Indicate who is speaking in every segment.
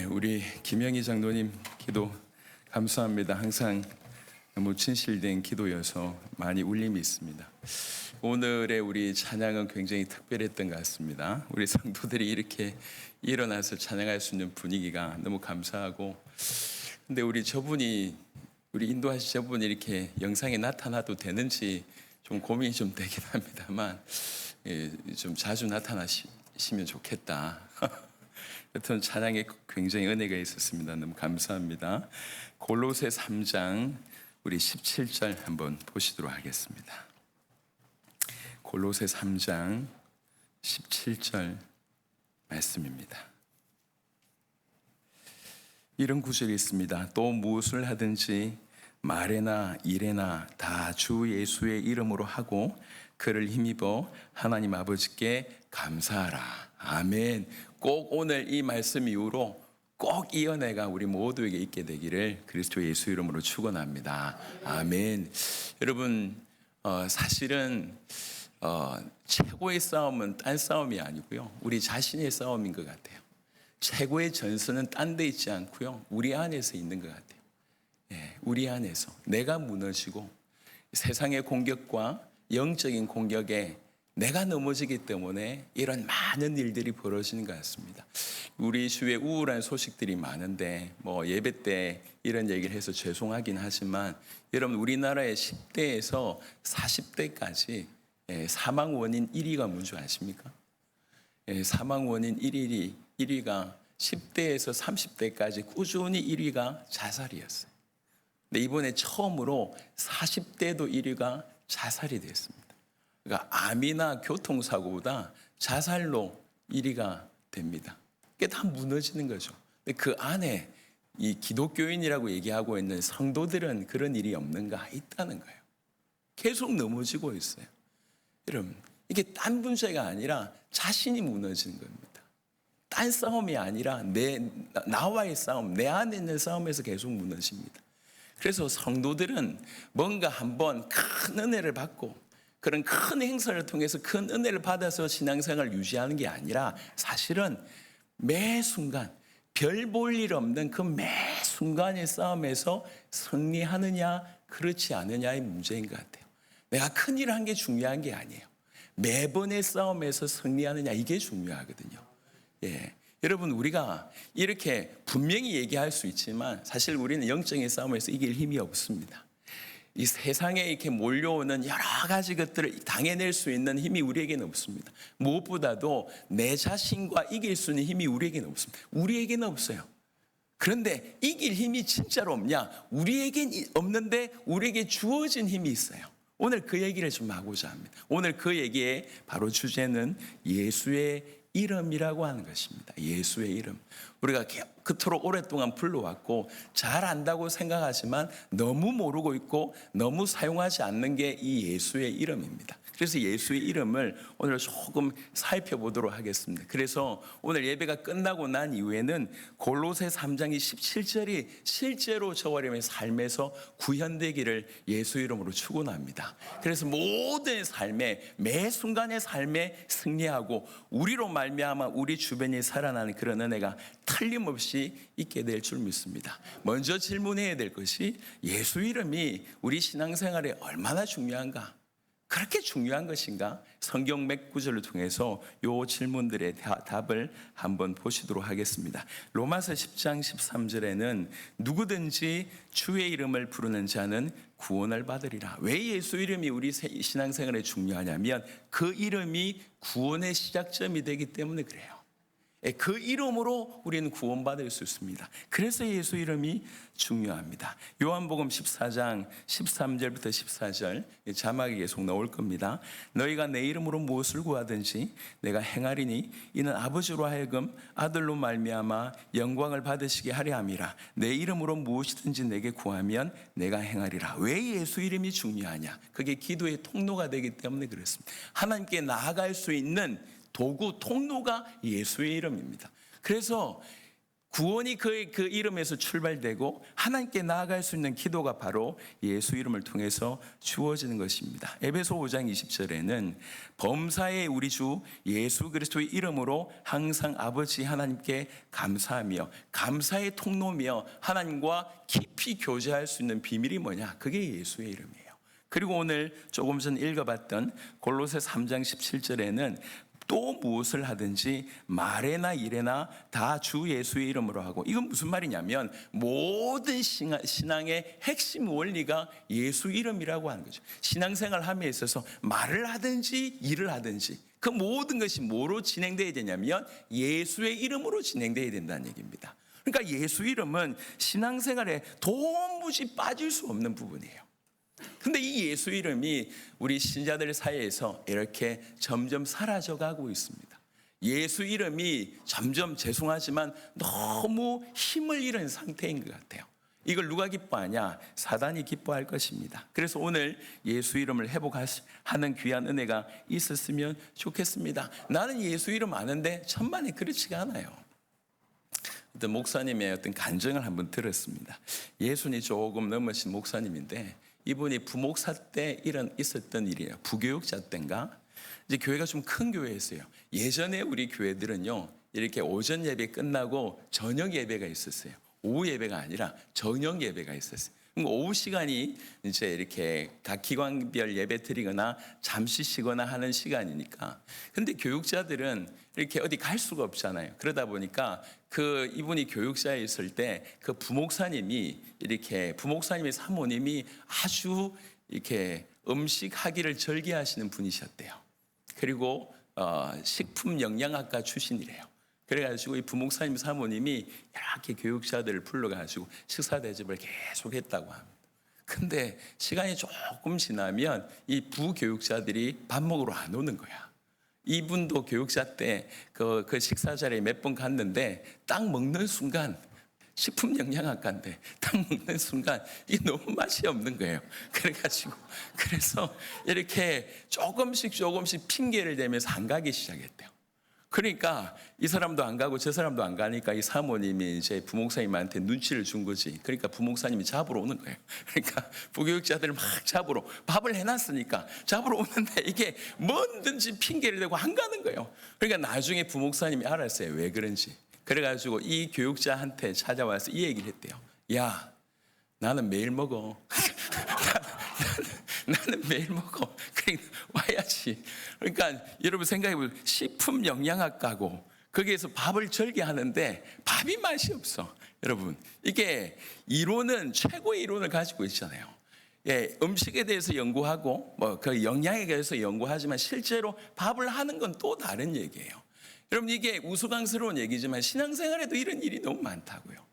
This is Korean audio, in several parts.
Speaker 1: 우리 김영희 장로님 기도 감사합니다. 항상 너무 진실된 기도여서 많이 울림이 있습니다. 오늘의 우리 찬양은 굉장히 특별했던 것 같습니다. 우리 성도들이 이렇게 일어나서 찬양할 수 있는 분위기가 너무 감사하고, 근데 우리 인도하신 저분이 이렇게 영상에 나타나도 되는지 좀 고민이 좀 되긴 합니다만, 좀 자주 나타나시면 좋겠다. 여튼 찬양에 굉장히 은혜가 있었습니다. 너무 감사합니다. 골로새 3장 우리 17절 한번 보시도록 하겠습니다. 골로새 3장 17절 말씀입니다. 이런 구절이 있습니다. 또 무엇을 하든지 말에나 일에나 다 주 예수의 이름으로 하고 그를 힘입어 하나님 아버지께 감사하라. 아멘. 꼭 오늘 이 말씀 이후로 꼭 이 은혜가 우리 모두에게 있게 되기를 그리스도 예수 이름으로 축원합니다. 아멘. 여러분, 사실은 최고의 싸움은 딴 싸움이 아니고요, 우리 자신의 싸움인 것 같아요. 최고의 전선은 딴 데 있지 않고요, 우리 안에서 있는 것 같아요. 우리 안에서 내가 무너지고 세상의 공격과 영적인 공격에 내가 넘어지기 때문에 이런 많은 일들이 벌어지는 것 같습니다. 우리 주위에 우울한 소식들이 많은데 예배 때 이런 얘기를 해서 죄송하긴 하지만, 여러분, 우리나라의 10대에서 40대까지 사망 원인 1위가 뭔지 아십니까? 사망 원인 1위가 10대에서 30대까지 꾸준히 1위가 자살이었어요. 근데 이번에 처음으로 40대도 1위가 자살이 됐습니다. 그러니까 암이나 교통사고보다 자살로 1위가 됩니다. 그게 다 무너지는 거죠. 근데 그 안에 이 기독교인이라고 얘기하고 있는 성도들은 그런 일이 없는가? 있다는 거예요. 계속 넘어지고 있어요. 여러분, 이게 딴 문제가 아니라 자신이 무너지는 겁니다. 딴 싸움이 아니라 나와의 싸움, 내 안에 있는 싸움에서 계속 무너집니다. 그래서 성도들은 뭔가 한번 큰 은혜를 받고 그런 큰 행사를 통해서 큰 은혜를 받아서 신앙생활을 유지하는 게 아니라, 사실은 매 순간 별 볼 일 없는 그 매 순간의 싸움에서 승리하느냐 그렇지 않느냐의 문제인 것 같아요. 내가 큰 일을 한 게 중요한 게 아니에요. 매번의 싸움에서 승리하느냐, 이게 중요하거든요. 여러분, 우리가 이렇게 분명히 얘기할 수 있지만 사실 우리는 영적인 싸움에서 이길 힘이 없습니다. 이 세상에 이렇게 몰려오는 여러 가지 것들을 당해낼 수 있는 힘이 우리에게는 없습니다. 무엇보다도 내 자신과 이길 수 있는 힘이 우리에게는 없습니다. 우리에게는 없어요. 그런데 이길 힘이 진짜로 없냐? 우리에겐 없는데 우리에게 주어진 힘이 있어요. 오늘 그 얘기를 좀 하고자 합니다. 오늘 그 얘기의 바로 주제는 예수의 이름이라고 하는 것입니다. 예수의 이름. 우리가 그토록 오랫동안 불러왔고 잘 안다고 생각하지만 너무 모르고 있고 너무 사용하지 않는 게 이 예수의 이름입니다. 그래서 예수의 이름을 오늘 조금 살펴보도록 하겠습니다. 그래서 오늘 예배가 끝나고 난 이후에는 골로새 3장 17절이 실제로 저와 여러분의 삶에서 구현되기를 예수 이름으로 축원합니다. 그래서 모든 삶에, 매 순간의 삶에 승리하고 우리로 말미암아 우리 주변이 살아나는 그런 은혜가 틀림없이 있게 될 줄 믿습니다. 먼저 질문해야 될 것이, 예수 이름이 우리 신앙생활에 얼마나 중요한가? 그렇게 중요한 것인가? 성경 몇 구절을 통해서 이 질문들의 답을 한번 보시도록 하겠습니다. 로마서 10장 13절에는 누구든지 주의 이름을 부르는 자는 구원을 받으리라. 왜 예수 이름이 우리 신앙생활에 중요하냐면 그 이름이 구원의 시작점이 되기 때문에 그래요. 그 이름으로 우리는 구원받을 수 있습니다. 그래서 예수 이름이 중요합니다. 요한복음 14장 13절부터 14절 자막이 계속 나올 겁니다. 너희가 내 이름으로 무엇을 구하든지 내가 행하리니 이는 아버지로 하여금 아들로 말미암아 영광을 받으시게 하려 함이라. 내 이름으로 무엇이든지 내게 구하면 내가 행하리라. 왜 예수 이름이 중요하냐? 그게 기도의 통로가 되기 때문에 그렇습니다. 하나님께 나아갈 수 있는 도구, 통로가 예수의 이름입니다. 그래서 구원이 그 이름에서 출발되고 하나님께 나아갈 수 있는 기도가 바로 예수 이름을 통해서 주어지는 것입니다. 에베소 5장 20절에는 범사의 우리 주 예수 그리스도의 이름으로 항상 아버지 하나님께 감사하며 감사의 통로며 하나님과 깊이 교제할 수 있는 비밀이 뭐냐? 그게 예수의 이름이에요. 그리고 오늘 조금 전 읽어봤던 골로새 3장 17절에는 또 무엇을 하든지 말에나 일에나 다 주 예수의 이름으로 하고, 이건 무슨 말이냐면 모든 신앙의 핵심 원리가 예수 이름이라고 하는 거죠. 신앙생활 함에 있어서 말을 하든지 일을 하든지 그 모든 것이 뭐로 진행되어야 되냐면 예수의 이름으로 진행되어야 된다는 얘기입니다. 그러니까 예수 이름은 신앙생활에 도무지 빠질 수 없는 부분이에요. 근데 이 예수 이름이 우리 신자들 사이에서 이렇게 점점 사라져가고 있습니다. 예수 이름이 점점, 죄송하지만 너무 힘을 잃은 상태인 것 같아요. 이걸 누가 기뻐하냐? 사단이 기뻐할 것입니다. 그래서 오늘 예수 이름을 회복하는 귀한 은혜가 있었으면 좋겠습니다. 나는 예수 이름 아는데 천만에 그렇지가 않아요. 어떤 목사님의 어떤 간증을 한번 들었습니다. 예순이 조금 넘으신 목사님인데 이분이 부목사 때 있었던 일이에요. 부교육자 때인가? 이제 교회가 좀 큰 교회였어요. 예전에 우리 교회들은요, 이렇게 오전 예배 끝나고 저녁 예배가 있었어요. 오후 예배가 아니라 저녁 예배가 있었어요. 오후 시간이 이제 이렇게 각 기관별 예배 드리거나 잠시 쉬거나 하는 시간이니까. 근데 교육자들은 이렇게 어디 갈 수가 없잖아요. 그러다 보니까 이분이 교육자에 있을 때 그 부목사님의 사모님이 아주 이렇게 음식 하기를 절개하시는 분이셨대요. 그리고 식품 영양학과 출신이래요. 그래가지고 이 부목사님 사모님이 이렇게 교육자들을 불러가지고 식사 대접을 계속 했다고 합니다. 근데 시간이 조금 지나면 이 부교육자들이 밥 먹으러 안 오는 거야. 이분도 교육자 때 그 식사 자리에 몇 번 갔는데 딱 먹는 순간, 식품 영양학과인데 딱 먹는 순간 이게 너무 맛이 없는 거예요. 그래서 이렇게 조금씩 핑계를 대면서 안 가기 시작했대요. 그러니까 이 사람도 안 가고 저 사람도 안 가니까 이 사모님이 이제 부목사님한테 눈치를 준 거지. 그러니까 부목사님이 잡으러 오는 거예요. 그러니까 부교육자들을 막 잡으러, 밥을 해놨으니까 잡으러 오는데 이게 뭐든지 핑계를 대고 안 가는 거예요. 그러니까 나중에 부목사님이 알았어요. 왜 그런지. 그래가지고 이 교육자한테 찾아와서 이 얘기를 했대요. 야, 나는 매일 먹어. 나는 매일 먹어. 그러니까 와야지. 그러니까 여러분 생각해보세요. 식품 영양학과고 거기에서 밥을 절개하는데 밥이 맛이 없어. 여러분, 이게 이론은 최고의 이론을 가지고 있잖아요. 예, 음식에 대해서 연구하고 그 영양에 대해서 연구하지만 실제로 밥을 하는 건 또 다른 얘기예요. 여러분, 이게 우스꽝스러운 얘기지만 신앙생활에도 이런 일이 너무 많다고요.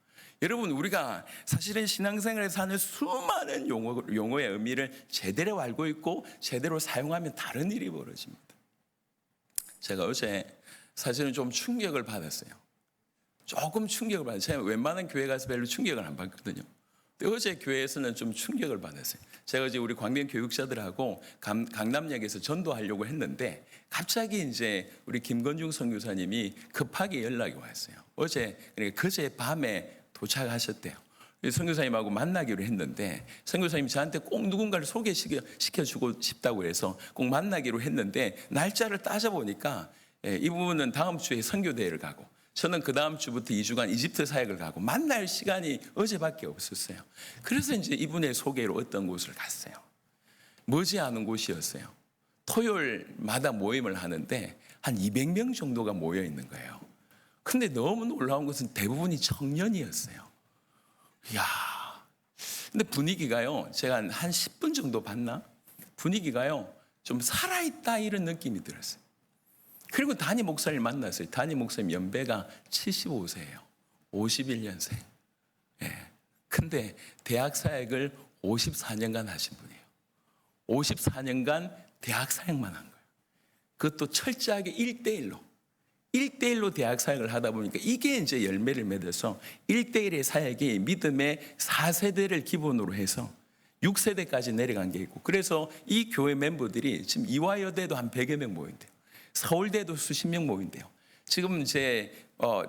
Speaker 1: 여러분, 우리가 사실은 신앙생활에서 하는 수많은 용어의 의미를 제대로 알고 있고 제대로 사용하면 다른 일이 벌어집니다. 제가 어제 사실은 좀 충격을 받았어요. 조금 충격을 받았어요. 제가 웬만한 교회 가서 별로 충격을 안 받거든요. 근데 어제 교회에서는 좀 충격을 받았어요. 제가 이제 우리 광명 교육자들하고 강남역에서 전도하려고 했는데 갑자기 이제 우리 김건중 선교사님이 급하게 연락이 왔어요. 그러니까 그제 밤에 도착하셨대요. 선교사님하고 만나기로 했는데 선교사님이 저한테 꼭 누군가를 소개시켜주고 싶다고 해서 꼭 만나기로 했는데 날짜를 따져보니까 이분은 다음 주에 선교대회를 가고 저는 그 다음 주부터 2주간 이집트 사역을 가고 만날 시간이 어제밖에 없었어요. 그래서 이제 이분의 소개로 어떤 곳을 갔어요. 머지않은 곳이었어요. 토요일마다 모임을 하는데 한 200명 정도가 모여 있는 거예요. 근데 너무 놀라운 것은 대부분이 청년이었어요. 이야. 근데 분위기가요, 제가 한 10분 정도 봤나? 분위기가요, 좀 살아있다 이런 느낌이 들었어요. 그리고 단임 목사님 만났어요. 단임 목사님 연배가 75세예요. 51년생. 예. 근데 대학 사역을 54년간 하신 분이에요. 54년간 대학 사역만 한 거예요. 그것도 철저하게 1대1로 대학 사역을 하다 보니까 이게 이제 열매를 맺어서 1대1의 사역이 믿음의 4세대를 기본으로 해서 6세대까지 내려간 게 있고, 그래서 이 교회 멤버들이 지금 이화여대도 한 100여 명 모인대요. 서울대도 수십 명 모인대요. 지금 이제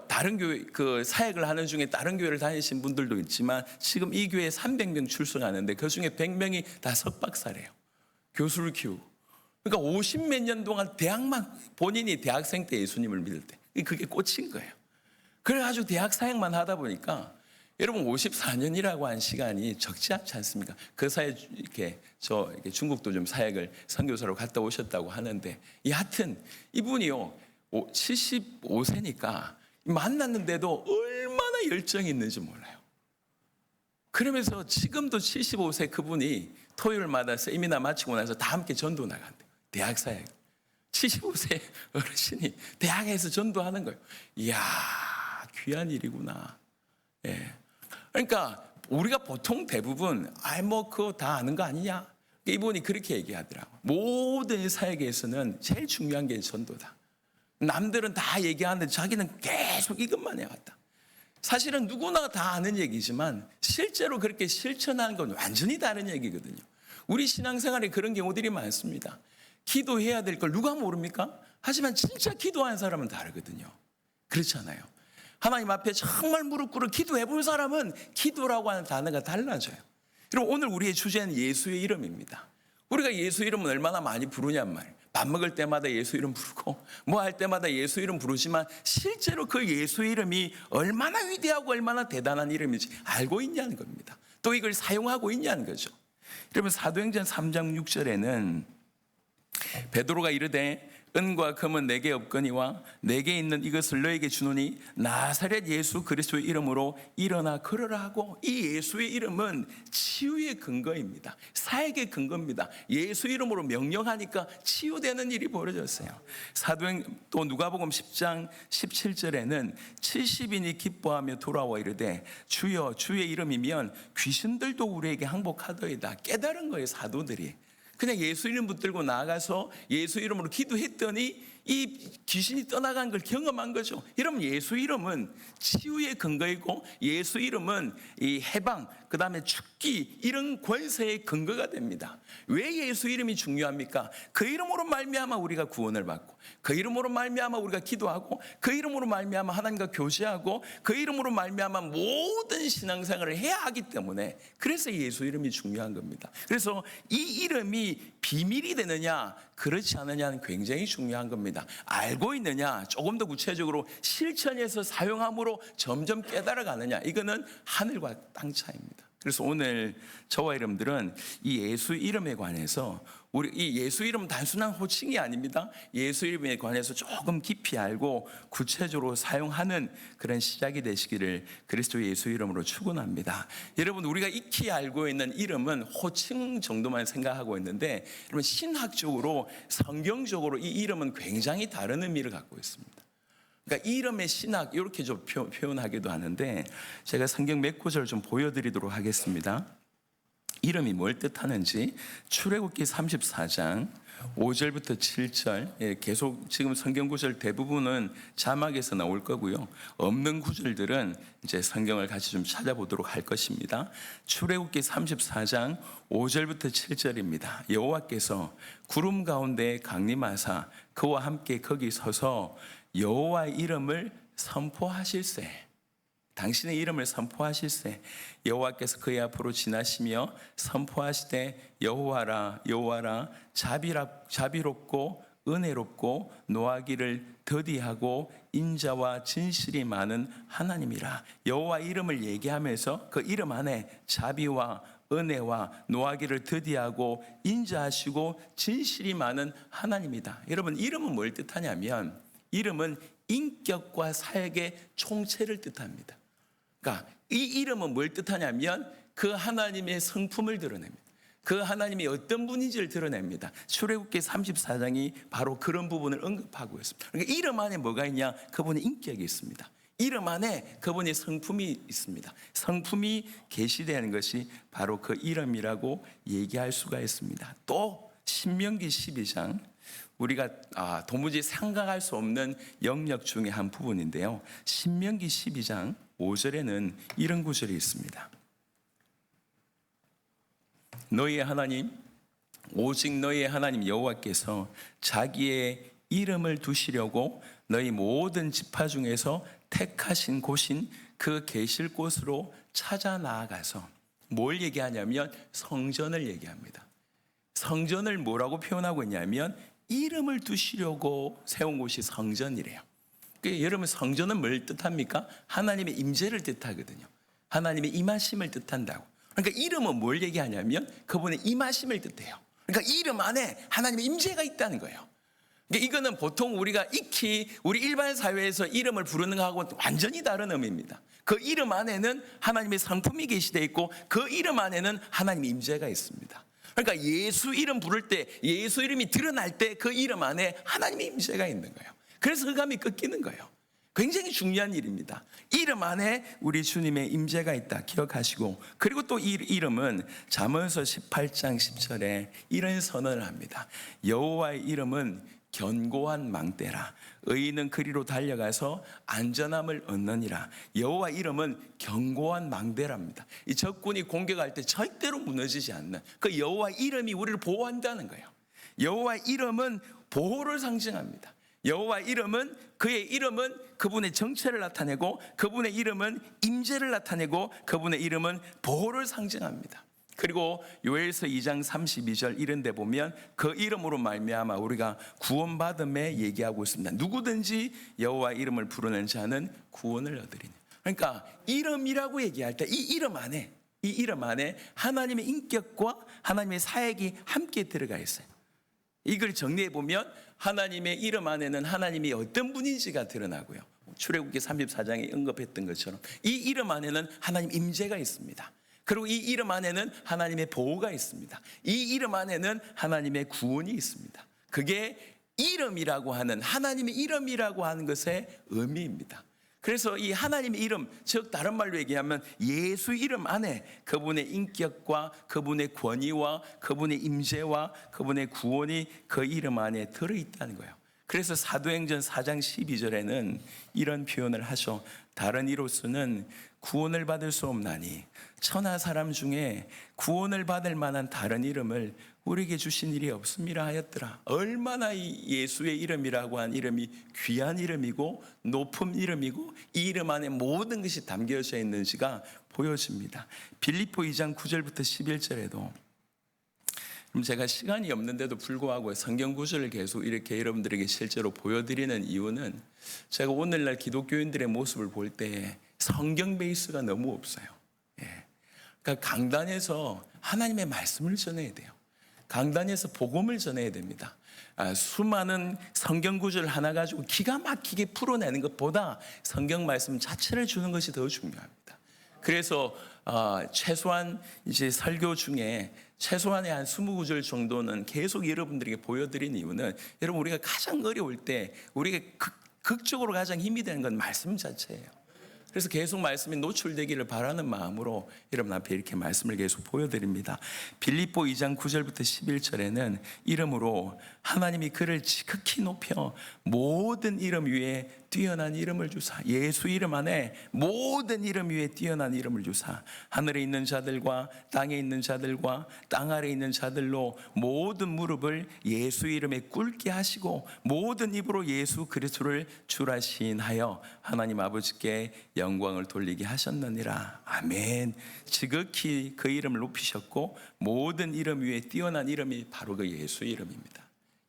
Speaker 1: 다른 교회 그 사역을 하는 중에 다른 교회를 다니신 분들도 있지만 지금 이 교회에 300명 출석하는데 그 중에 100명이 다 석박사래요. 교수를 키우고. 그러니까 50몇 년 동안 대학만 본인이 대학생 때 예수님을 믿을 때 그게 꽂힌 거예요. 그래가지고 대학 사역만 하다 보니까 여러분 54년이라고 한 시간이 적지 않지 않습니까? 그 사이에 이렇게 중국도 좀 사역을 선교사로 갔다 오셨다고 하는데 여하튼 이분이요 75세니까 만났는데도 얼마나 열정이 있는지 몰라요. 그러면서 지금도 75세 그분이 토요일마다 세미나 마치고 나서 다 함께 전도 나간대요. 대학 사역. 75세 어르신이 대학에서 전도하는 거예요. 이야, 귀한 일이구나. 예. 그러니까 우리가 보통 대부분 그거 다 아는 거 아니냐? 이분이 그렇게 얘기하더라고. 모든 사역에서는 제일 중요한 게 전도다. 남들은 다 얘기하는데 자기는 계속 이것만 해왔다. 사실은 누구나 다 아는 얘기지만 실제로 그렇게 실천하는 건 완전히 다른 얘기거든요. 우리 신앙생활에 그런 경우들이 많습니다. 기도해야 될 걸 누가 모릅니까? 하지만 진짜 기도하는 사람은 다르거든요. 그렇잖아요. 하나님 앞에 정말 무릎 꿇어 기도해 본 사람은 기도라고 하는 단어가 달라져요. 그리고 오늘 우리의 주제는 예수의 이름입니다. 우리가 예수 이름은 얼마나 많이 부르냔 말이에요. 밥 먹을 때마다 예수 이름 부르고 뭐 할 때마다 예수 이름 부르지만 실제로 그 예수 이름이 얼마나 위대하고 얼마나 대단한 이름인지 알고 있냐는 겁니다. 또 이걸 사용하고 있냐는 거죠. 여러분 사도행전 3장 6절에는 베드로가 이르되 은과 금은 내게 없거니와 내게 있는 이것을 너에게 주노니 나사렛 예수 그리스도의 이름으로 일어나 걸으라 하고, 이 예수의 이름은 치유의 근거입니다. 사역의 근거입니다. 예수 이름으로 명령하니까 치유되는 일이 벌어졌어요. 또 누가복음 10장 17절에는 70인이 기뻐하며 돌아와 이르되 주여 주의 이름이면 귀신들도 우리에게 항복하더이다. 깨달은 거예요. 사도들이 그냥 예수 이름 붙들고 나가서 예수 이름으로 기도했더니 이 귀신이 떠나간 걸 경험한 거죠. 여러분 예수 이름은 치유의 근거이고 예수 이름은 이 해방, 그 다음에 죽기 이런 권세의 근거가 됩니다. 왜 예수 이름이 중요합니까? 그 이름으로 말미암아 우리가 구원을 받고, 그 이름으로 말미암아 우리가 기도하고, 그 이름으로 말미암아 하나님과 교제하고, 그 이름으로 말미암아 모든 신앙생활을 해야 하기 때문에 그래서 예수 이름이 중요한 겁니다. 그래서 이 이름이 비밀이 되느냐 그렇지 않느냐는 굉장히 중요한 겁니다. 알고 있느냐, 조금 더 구체적으로 실천해서 사용함으로 점점 깨달아가느냐, 이거는 하늘과 땅 차이입니다. 그래서 오늘 저와 여러분들은 이 예수 이름에 관해서 이 예수 이름은 단순한 호칭이 아닙니다. 예수 이름에 관해서 조금 깊이 알고 구체적으로 사용하는 그런 시작이 되시기를 그리스도 예수 이름으로 축원합니다. 여러분 우리가 익히 알고 있는 이름은 호칭 정도만 생각하고 있는데, 여러분 신학적으로 성경적으로 이 이름은 굉장히 다른 의미를 갖고 있습니다. 그러니까 이름의 신학 이렇게 좀 표현하기도 하는데, 제가 성경 몇 구절 좀 보여드리도록 하겠습니다. 이름이 뭘 뜻하는지 출애굽기 34장 5절부터 7절, 계속 지금 성경 구절 대부분은 자막에서 나올 거고요. 없는 구절들은 이제 성경을 같이 좀 찾아보도록 할 것입니다. 출애굽기 34장 5절부터 7절입니다. 여호와께서 구름 가운데 강림하사 그와 함께 거기 서서 여호와의 이름을 선포하실세. 당신의 이름을 선포하실세. 여호와께서 그의 앞으로 지나시며 선포하시되 여호와라 여호와라 자비롭고 은혜롭고 노하기를 더디하고 인자와 진실이 많은 하나님이라. 여호와 이름을 얘기하면서 그 이름 안에 자비와 은혜와 노하기를 더디하고 인자하시고 진실이 많은 하나님이다. 여러분 이름은 뭘 뜻하냐면, 이름은 인격과 사역의 총체를 뜻합니다. 그러니까 이 이름은 뭘 뜻하냐면 그 하나님의 성품을 드러냅니다. 그 하나님이 어떤 분인지를 드러냅니다. 출애굽기 34장이 바로 그런 부분을 언급하고 있습니다. 그러니까 이름 안에 뭐가 있냐? 그분의 인격이 있습니다. 이름 안에 그분의 성품이 있습니다. 성품이 계시되는 것이 바로 그 이름이라고 얘기할 수가 있습니다. 또 신명기 12장, 우리가 도무지 생각할 수 없는 영역 중에 한 부분인데요. 신명기 12장 5절에는 이런 구절이 있습니다. 너희의 하나님, 오직 너희의 하나님 여호와께서 자기의 이름을 두시려고 너희 모든 지파 중에서 택하신 곳인 그 계실 곳으로 찾아 나아가서 뭘 얘기하냐면 성전을 얘기합니다. 성전을 뭐라고 표현하고 있냐면 이름을 두시려고 세운 곳이 성전이래요. 여러분, 성전은 뭘 뜻합니까? 하나님의 임재를 뜻하거든요. 하나님의 임하심을 뜻한다고. 그러니까 이름은 뭘 얘기하냐면 그분의 임하심을 뜻해요. 그러니까 이름 안에 하나님의 임재가 있다는 거예요. 그러니까 이거는 보통 우리가 익히 우리 일반 사회에서 이름을 부르는 것하고는 완전히 다른 의미입니다. 그 이름 안에는 하나님의 성품이 계시되어 있고 그 이름 안에는 하나님의 임재가 있습니다. 그러니까 예수 이름 부를 때, 예수 이름이 드러날 때 그 이름 안에 하나님의 임재가 있는 거예요. 그래서 흑암이 꺾이는 거예요. 굉장히 중요한 일입니다. 이름 안에 우리 주님의 임재가 있다 기억하시고, 그리고 또 이 이름은 잠언서 18장 10절에 이런 선언을 합니다. 여호와의 이름은 견고한 망대라. 의인은 그리로 달려가서 안전함을 얻느니라. 여호와 이름은 견고한 망대랍니다. 이 적군이 공격할 때 절대로 무너지지 않는 그 여호와 이름이 우리를 보호한다는 거예요. 여호와 이름은 보호를 상징합니다. 여호와 이름은, 그의 이름은 그분의 정체를 나타내고, 그분의 이름은 임재를 나타내고, 그분의 이름은 보호를 상징합니다. 그리고 요엘서 2장 32절 이런 데 보면 그 이름으로 말미암아 우리가 구원받음에 얘기하고 있습니다. 누구든지 여호와 이름을 부르는 자는 구원을 얻으리니. 그러니까 이름이라고 얘기할 때 이 이름 안에 하나님의 인격과 하나님의 사역이 함께 들어가 있어요. 이걸 정리해 보면 하나님의 이름 안에는 하나님이 어떤 분인지가 드러나고요. 출애굽기 34장에 언급했던 것처럼 이 이름 안에는 하나님 임재가 있습니다. 그리고 이 이름 안에는 하나님의 보호가 있습니다. 이 이름 안에는 하나님의 구원이 있습니다. 그게 이름이라고 하는, 하나님의 이름이라고 하는 것의 의미입니다. 그래서 이 하나님의 이름, 즉 다른 말로 얘기하면 예수 이름 안에 그분의 인격과 그분의 권위와 그분의 임재와 그분의 구원이 그 이름 안에 들어있다는 거예요. 그래서 사도행전 4장 12절에는 이런 표현을 하셔. 다른 이로서는 구원을 받을 수 없나니 천하 사람 중에 구원을 받을 만한 다른 이름을 우리에게 주신 일이 없음이라 하였더라. 얼마나 이 예수의 이름이라고 한 이름이 귀한 이름이고 높은 이름이고 이 이름 안에 모든 것이 담겨져 있는지가 보여집니다. 빌립보 2장 9절부터 11절에도, 그럼 제가 시간이 없는데도 불구하고 성경 구절을 계속 이렇게 여러분들에게 실제로 보여드리는 이유는 제가 오늘날 기독교인들의 모습을 볼 때 성경 베이스가 너무 없어요. 그러니까 강단에서 하나님의 말씀을 전해야 돼요. 강단에서 복음을 전해야 됩니다. 수많은 성경 구절 하나 가지고 기가 막히게 풀어내는 것보다 성경 말씀 자체를 주는 것이 더 중요합니다. 그래서 최소한 이제 설교 중에 최소한의 한 20구절 정도는 계속 여러분들에게 보여드린 이유는, 여러분 우리가 가장 어려울 때 우리가 극적으로 가장 힘이 되는 건 말씀 자체예요. 그래서 계속 말씀이 노출되기를 바라는 마음으로 여러분 앞에 이렇게 말씀을 계속 보여드립니다. 빌립보 2장 9절부터 11절에는 이름으로 하나님이 그를 지극히 높여 모든 이름 위에 뛰어난 이름을 주사, 예수 이름 안에 모든 이름 위에 뛰어난 이름을 주사, 하늘에 있는 자들과 땅에 있는 자들과 땅 아래에 있는 자들로 모든 무릎을 예수 이름에 꿇게 하시고 모든 입으로 예수 그리스도를 주라 시인하여 하나님 아버지께 영광을 돌리게 하셨느니라. 아멘. 지극히 그 이름을 높이셨고 모든 이름 위에 뛰어난 이름이 바로 그 예수 이름입니다.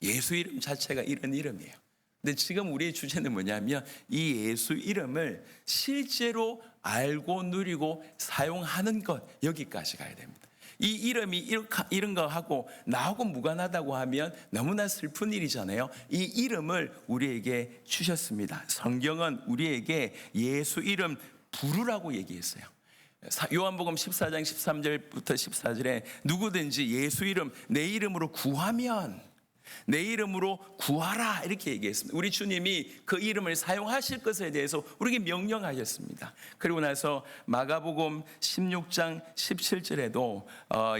Speaker 1: 예수 이름 자체가 이런 이름이에요. 근데 지금 우리의 주제는 뭐냐면 이 예수 이름을 실제로 알고 누리고 사용하는 것, 여기까지 가야 됩니다. 이 이름이 이런 거 하고 나하고 무관하다고 하면 너무나 슬픈 일이잖아요. 이 이름을 우리에게 주셨습니다. 성경은 우리에게 예수 이름 부르라고 얘기했어요. 요한복음 14장 13절부터 14절에 누구든지 예수 이름, 내 이름으로 구하면, 내 이름으로 구하라 이렇게 얘기했습니다. 우리 주님이 그 이름을 사용하실 것에 대해서 우리에게 명령하셨습니다. 그리고 나서 마가복음 16장 17절에도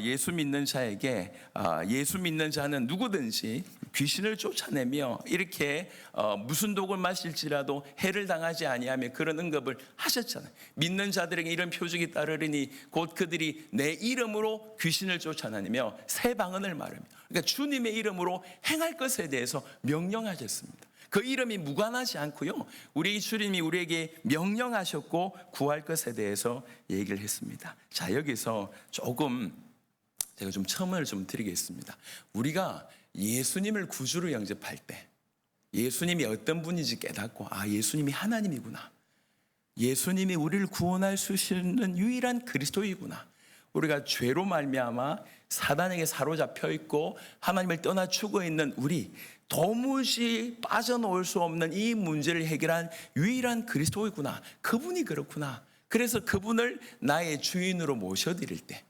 Speaker 1: 예수 믿는 자에게 예수 믿는 자는 누구든지 귀신을 쫓아내며 이렇게 무슨 독을 마실지라도 해를 당하지 아니하며 그런 응급을 하셨잖아요. 믿는 자들에게 이런 표적이 따르리니 곧 그들이 내 이름으로 귀신을 쫓아내며 새 방언을 말하며, 그러니까 주님의 이름으로 행할 것에 대해서 명령하셨습니다. 그 이름이 무관하지 않고요, 우리 주님이 우리에게 명령하셨고 구할 것에 대해서 얘기를 했습니다. 자, 여기서 조금 제가 좀 첨언을 좀 드리겠습니다. 우리가 예수님을 구주로 영접할 때 예수님이 어떤 분인지 깨닫고, 아, 예수님이 하나님이구나, 예수님이 우리를 구원할 수 있는 유일한 그리스도이구나, 우리가 죄로 말미암아 사단에게 사로잡혀 있고 하나님을 떠나 죽어 있는 우리, 도무지 빠져나올 수 없는 이 문제를 해결한 유일한 그리스도이구나, 그분이 그렇구나. 그래서 그분을 나의 주인으로 모셔드릴 때,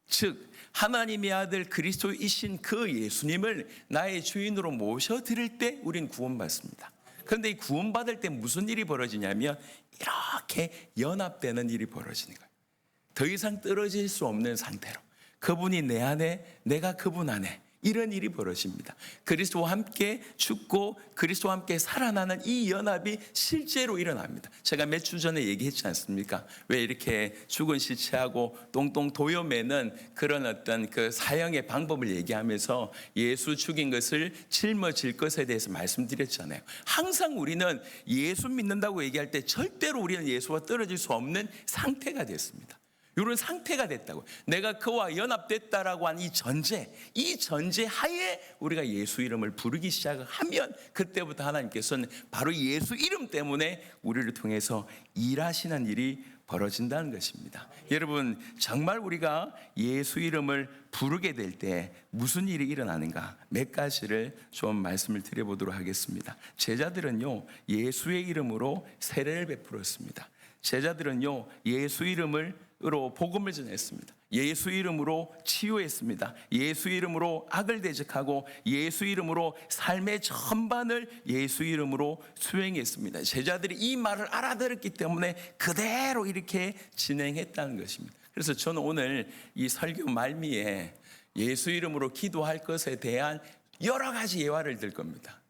Speaker 1: 즉 하나님의 아들 그리스도이신 그 예수님을 나의 주인으로 모셔드릴 때 우린 구원받습니다. 그런데 이 구원받을 때 무슨 일이 벌어지냐면 이렇게 연합되는 일이 벌어지는 거예요. 더 이상 떨어질 수 없는 상태로, 그분이 내 안에, 내가 그분 안에, 이런 일이 벌어집니다. 그리스도와 함께 죽고 그리스도와 함께 살아나는 이 연합이 실제로 일어납니다. 제가 몇 주 전에 얘기했지 않습니까? 왜 이렇게 죽은 시체하고 똥똥 도염매는 그런 어떤 그 사형의 방법을 얘기하면서 예수 죽인 것을 짊어질 것에 대해서 말씀드렸잖아요. 항상 우리는 예수 믿는다고 얘기할 때 절대로 우리는 예수와 떨어질 수 없는 상태가 됐습니다. 이런 상태가 됐다고. 내가 그와 연합됐다라고 한 이 전제 하에 우리가 예수 이름을 부르기 시작하면 그때부터 하나님께서는 바로 예수 이름 때문에 우리를 통해서 일하시는 일이 벌어진다는 것입니다. 여러분, 정말 우리가 예수 이름을 부르게 될 때 무슨 일이 일어나는가, 몇 가지를 좀 말씀을 드려보도록 하겠습니다. 제자들은요, 예수의 이름으로 세례를 베풀었습니다. 제자들은요, 예수 이름으로 복음을 전했습니다. 예수 이름으로 치유했습니다. 예수 이름으로 악을 대적하고 예수 이름으로 삶의 전반을 예수 이름으로 수행했습니다. 제자들이 이 말을 알아들었기 때문에 그대로 이렇게 진행했다는 것입니다. 그래서 저는 오늘 이 설교 말미에 예수 이름으로 기도할 것에 대한 여러 가지 예화를 들 겁니다.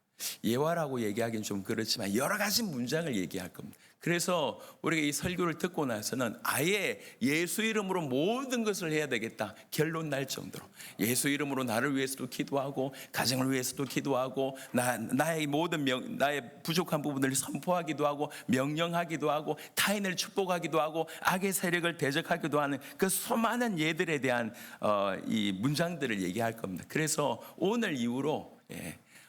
Speaker 1: 예화라고 얘기하기는 좀 그렇지만 여러 가지 문장을 얘기할 겁니다. 그래서 우리가 이 설교를 듣고 나서는 아예 예수 이름으로 모든 것을 해야 되겠다 결론 날 정도로, 예수 이름으로 나를 위해서도 기도하고 가정을 위해서도 기도하고 나의 모든 나의 부족한 부분을 선포하기도 하고 명령하기도 하고 타인을 축복하기도 하고 악의 세력을 대적하기도 하는 그 수많은 예들에 대한 이 문장들을 얘기할 겁니다. 그래서 오늘 이후로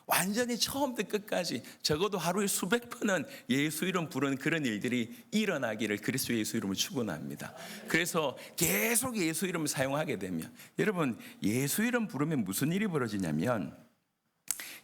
Speaker 1: 완전히 처음부터 끝까지 적어도 하루에 수백 번은 예수 이름 부르는 그런 일들이 일어나기를 그리스도 예수 이름을 축원합니다. 그래서 계속 예수 이름을 사용하게 되면, 여러분, 예수 이름 부르면 무슨 일이 벌어지냐면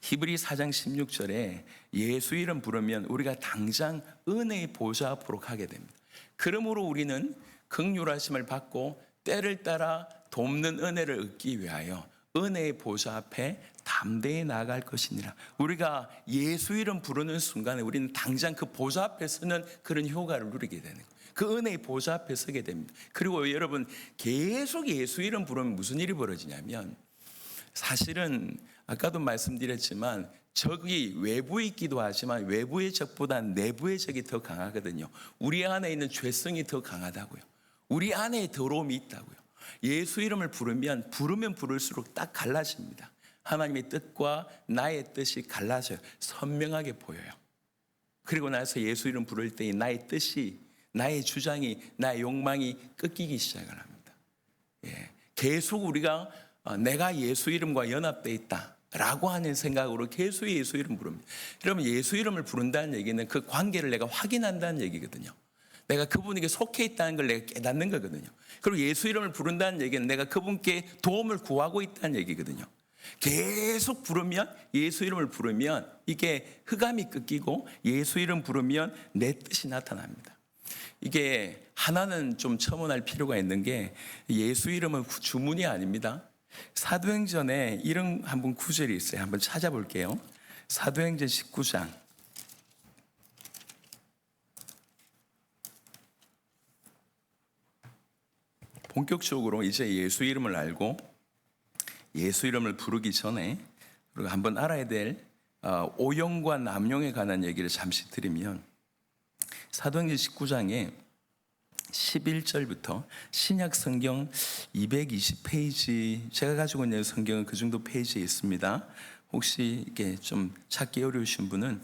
Speaker 1: 히브리 4장 16절에 예수 이름 부르면 우리가 당장 은혜의 보좌 앞으로 가게 됩니다. 그러므로 우리는 긍휼하심을 받고 때를 따라 돕는 은혜를 얻기 위하여 은혜의 보좌 앞에 담대히 나아갈 것이니라. 우리가 예수 이름 부르는 순간에 우리는 당장 그 보좌 앞에 서는 그런 효과를 누리게 되는 거예요. 그 은혜의 보좌 앞에 서게 됩니다. 그리고 여러분, 계속 예수 이름 부르면 무슨 일이 벌어지냐면, 사실은 아까도 말씀드렸지만 적이 외부에 있기도 하지만 외부의 적보다 내부의 적이 더 강하거든요. 우리 안에 있는 죄성이 더 강하다고요. 우리 안에 더러움이 있다고요. 예수 이름을 부르면 부를수록 딱 갈라집니다. 하나님의 뜻과 나의 뜻이 갈라져요. 선명하게 보여요. 그리고 나서 예수 이름 부를 때 나의 뜻이, 나의 주장이, 나의 욕망이 꺾이기 시작을 합니다. 계속 우리가 내가 예수 이름과 연합되어 있다 라고 하는 생각으로 계속 예수 이름 부릅니다. 그러면 예수 이름을 부른다는 얘기는 그 관계를 내가 확인한다는 얘기거든요. 내가 그분에게 속해 있다는 걸 내가 깨닫는 거거든요. 그리고 예수 이름을 부른다는 얘기는 내가 그분께 도움을 구하고 있다는 얘기거든요. 계속 부르면, 예수 이름을 부르면 이게 흑암이 꺾이고 예수 이름 부르면 내 뜻이 나타납니다. 이게 하나는 좀 첨언할 필요가 있는 게, 예수 이름은 주문이 아닙니다. 사도행전에 이런 한번 구절이 있어요. 한번 찾아볼게요. 사도행전 19장 본격적으로 이제 예수 이름을 알고 예수 이름을 부르기 전에 우리가 한번 알아야 될 오용과 남용에 관한 얘기를 잠시 드리면, 사도행전 19장에 11절부터 신약 성경 220페이지, 제가 가지고 있는 성경은 그 정도 페이지에 있습니다. 혹시 이게 좀 찾기 어려우신 분은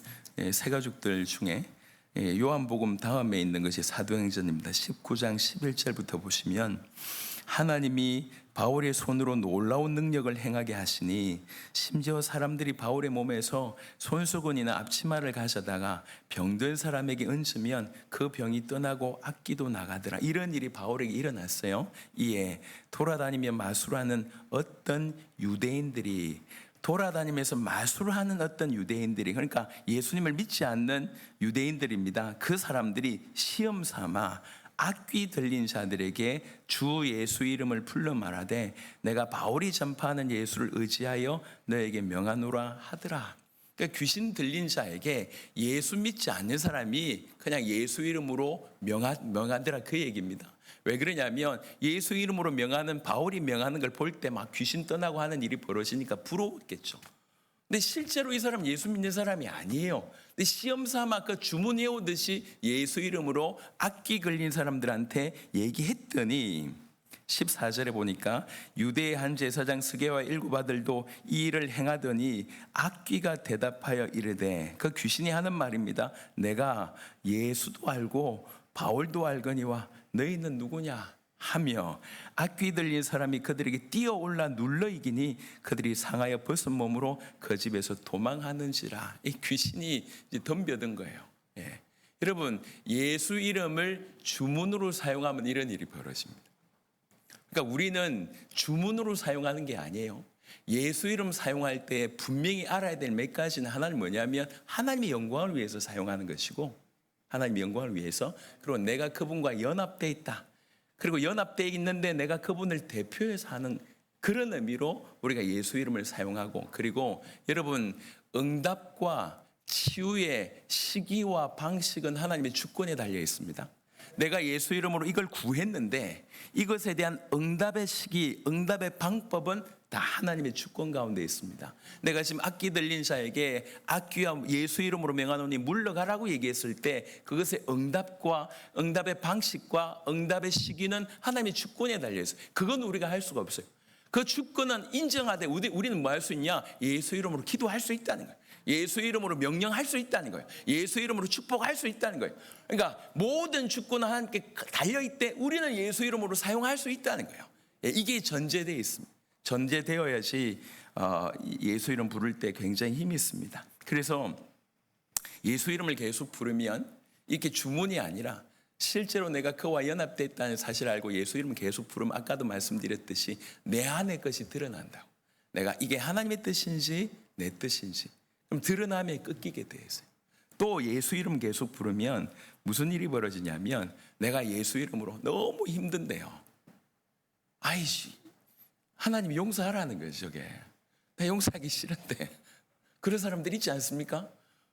Speaker 1: 세 가족들 중에 요한복음 다음에 있는 것이 사도행전입니다. 19장 11절부터 보시면 하나님이 바울의 손으로 놀라운 능력을 행하게 하시니 심지어 사람들이 바울의 몸에서 손수건이나 앞치마를 가져다가 병든 사람에게 얹으면 그 병이 떠나고 악기도 나가더라. 이런 일이 바울에게 일어났어요. 이에 돌아다니며 마술하는 어떤 유대인들이 그러니까 예수님을 믿지 않는 유대인들입니다. 그 사람들이 시험 삼아 악귀 들린 자들에게 주 예수 이름을 불러 말하되 내가 바울이 전파하는 예수를 의지하여 너에게 명하노라 하더라. 그러니까 귀신 들린 자에게 예수 믿지 않는 사람이 그냥 예수 이름으로 명하더라, 그 얘기입니다. 왜 그러냐면 예수 이름으로 명하는, 바울이 명하는 걸 볼 때 막 귀신 떠나고 하는 일이 벌어지니까 부러웠겠죠. 근데 실제로 이 사람 예수 믿는 사람이 아니에요. 근데 시험 삼아 그 주문해 오듯이 예수 이름으로 악귀 걸린 사람들한테 얘기했더니 14절에 보니까 유대의 한 제사장 스게와 일곱 아들도 이 일을 행하더니 악귀가 대답하여 이르되, 그 귀신이 하는 말입니다. 내가 예수도 알고 바울도 알거니와 너희는 누구냐 하며 악귀 들린 사람이 그들에게 뛰어올라 눌러 이기니 그들이 상하여 벗은 몸으로 그 집에서 도망하는지라. 이 귀신이 이제 덤벼든 거예요. 여러분, 예수 이름을 주문으로 사용하면 이런 일이 벌어집니다. 그러니까 우리는 주문으로 사용하는 게 아니에요. 예수 이름 사용할 때 분명히 알아야 될 몇 가지는 하나는 뭐냐면 하나님의 영광을 위해서 사용하는 것이고, 하나님의 영광을 위해서, 그리고 내가 그분과 연합되어 있다, 그리고 연합되어 있는데 내가 그분을 대표해서 하는 그런 의미로 우리가 예수 이름을 사용하고, 그리고 여러분, 응답과 치유의 시기와 방식은 하나님의 주권에 달려 있습니다. 내가 예수 이름으로 이걸 구했는데 이것에 대한 응답의 시기, 응답의 방법은 다 하나님의 주권 가운데 있습니다. 내가 지금 악기 들린 자에게 악귀와 예수 이름으로 명하노니 물러가라고 얘기했을 때 그것의 응답과 응답의 방식과 응답의 시기는 하나님의 주권에 달려 있어요. 그건 우리가 할 수가 없어요. 그 주권은 인정하되 우리는 뭐 할 수 있냐? 예수 이름으로 기도할 수 있다는 거예요. 예수 이름으로 명령할 수 있다는 거예요. 예수 이름으로 축복할 수 있다는 거예요. 그러니까 모든 주권은 하나님께 달려있대 우리는 예수 이름으로 사용할 수 있다는 거예요. 이게 전제되어 있습니다. 전제되어야지 예수 이름 부를 때 굉장히 힘이 있습니다. 그래서 예수 이름을 계속 부르면 이렇게 주문이 아니라 실제로 내가 그와 연합됐다는 사실을 알고 예수 이름을 계속 부르면 아까도 말씀드렸듯이 내 안의 것이 드러난다고. 내가 이게 하나님의 뜻인지 내 뜻인지 그럼 드러남에 꺾이게 돼 있어요. 또 예수 이름 계속 부르면 무슨 일이 벌어지냐면 내가 예수 이름으로 너무 힘든데요. 아이씨, 하나님 용서하라는 거예요. 저게 나 용서하기 싫은데 그런 사람들 있지 않습니까?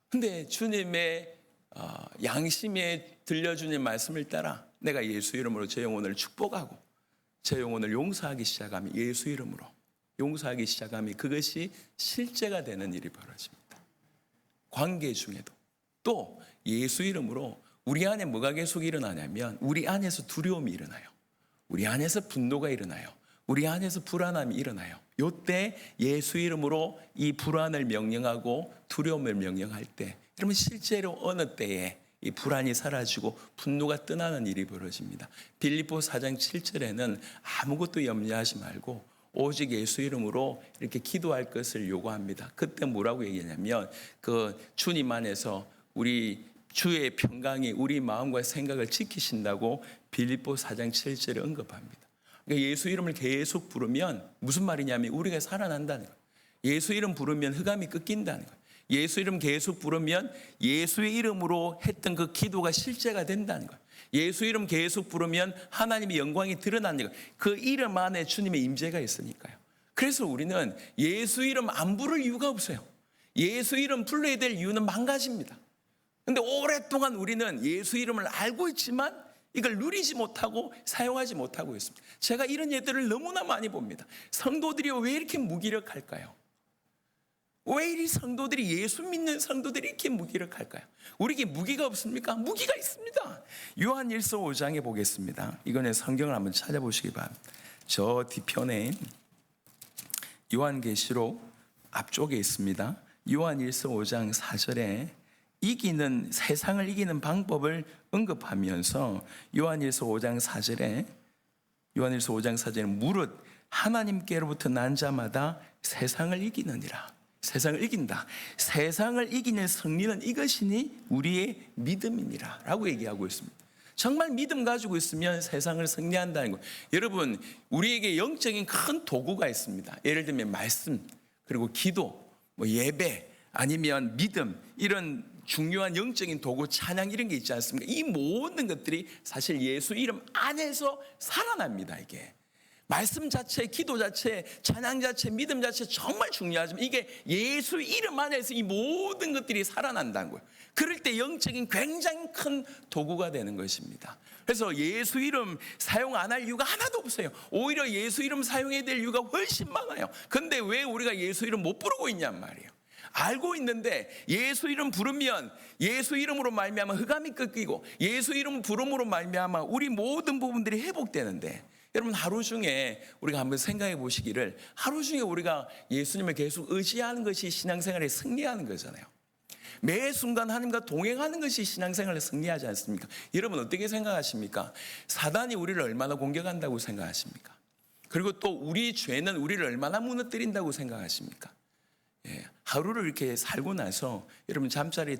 Speaker 1: 근데 주님의 양심에 들려주는 말씀을 따라 내가 예수 이름으로 저 영혼을 축복하고 저 영혼을 용서하기 시작하면 예수 이름으로 용서하기 시작하면 그것이 실제가 되는 일이 벌어집니다. 관계 중에도 또 예수 이름으로 우리 안에 뭐가 계속 일어나냐면 우리 안에서 두려움이 일어나요. 우리 안에서 분노가 일어나요. 우리 안에서 불안함이 일어나요. 이때 예수 이름으로 이 불안을 명령하고 두려움을 명령할 때 그러면 실제로 어느 때에 이 불안이 사라지고 분노가 떠나는 일이 벌어집니다. 빌립보 4장 7절에는 아무것도 염려하지 말고 오직 예수 이름으로 이렇게 기도할 것을 요구합니다. 그때 뭐라고 얘기하냐면 그 주님 안에서 우리 주의 평강이 우리 마음과 생각을 지키신다고 빌립보 4장 7절에 언급합니다. 그러니까 예수 이름을 계속 부르면 무슨 말이냐면 우리가 살아난다는 거예요. 예수 이름 부르면 흑암이 꺾인다는 거예요. 예수 이름 계속 부르면 예수의 이름으로 했던 그 기도가 실제가 된다는 거예요. 예수 이름 계속 부르면 하나님의 영광이 드러나는 거예요. 그 이름 안에 주님의 임재가 있으니까요. 그래서 우리는 예수 이름 안 부를 이유가 없어요. 예수 이름 불러야 될 이유는 만 가지입니다. 근데 오랫동안 우리는 예수 이름을 알고 있지만 이걸 누리지 못하고 사용하지 못하고 있습니다. 제가 이런 예들을 너무나 많이 봅니다. 성도들이 왜 이렇게 무기력할까요? 왜 이 성도들이 예수 믿는 성도들이 이렇게 무기력할까요? 우리에게 무기가 없습니까? 무기가 있습니다. 요한일서 5장에 보겠습니다. 이거는 성경을 한번 찾아보시기 바랍니다. 저 뒤편에 요한계시록 앞쪽에 있습니다. 요한일서 5장 4절에 세상을 이기는 방법을 언급하면서 요한일서 5장 4절에 무릇 하나님께로부터 난 자마다 세상을 이기느니라. 세상을 이긴다. 세상을 이기는 승리는 이것이니 우리의 믿음이니라 라고 얘기하고 있습니다. 정말 믿음 가지고 있으면 세상을 승리한다는 거예요. 여러분, 우리에게 영적인 큰 도구가 있습니다. 예를 들면 말씀, 그리고 기도, 예배, 아니면 믿음, 이런 중요한 영적인 도구, 찬양, 이런 게 있지 않습니까? 이 모든 것들이 사실 예수 이름 안에서 살아납니다. 이게 말씀 자체, 기도 자체, 찬양 자체, 믿음 자체 정말 중요하지만 이게 예수 이름 안에서 이 모든 것들이 살아난다는 거예요. 그럴 때 영적인 굉장히 큰 도구가 되는 것입니다. 그래서 예수 이름 사용 안 할 이유가 하나도 없어요. 오히려 예수 이름 사용해야 될 이유가 훨씬 많아요. 근데 왜 우리가 예수 이름 못 부르고 있냔 말이에요. 알고 있는데 예수 이름 부르면 예수 이름으로 말미암아 흑암이 꺾이고 예수 이름 부름으로 말미암아 우리 모든 부분들이 회복되는데, 여러분, 하루 중에 우리가 한번 생각해 보시기를, 하루 중에 우리가 예수님을 계속 의지하는 것이 신앙생활에 승리하는 거잖아요. 매 순간 하나님과 동행하는 것이 신앙생활에 승리하지 않습니까? 여러분, 어떻게 생각하십니까? 사단이 우리를 얼마나 공격한다고 생각하십니까? 그리고 또 우리 죄는 우리를 얼마나 무너뜨린다고 생각하십니까? 하루를 이렇게 살고 나서 여러분 잠자리에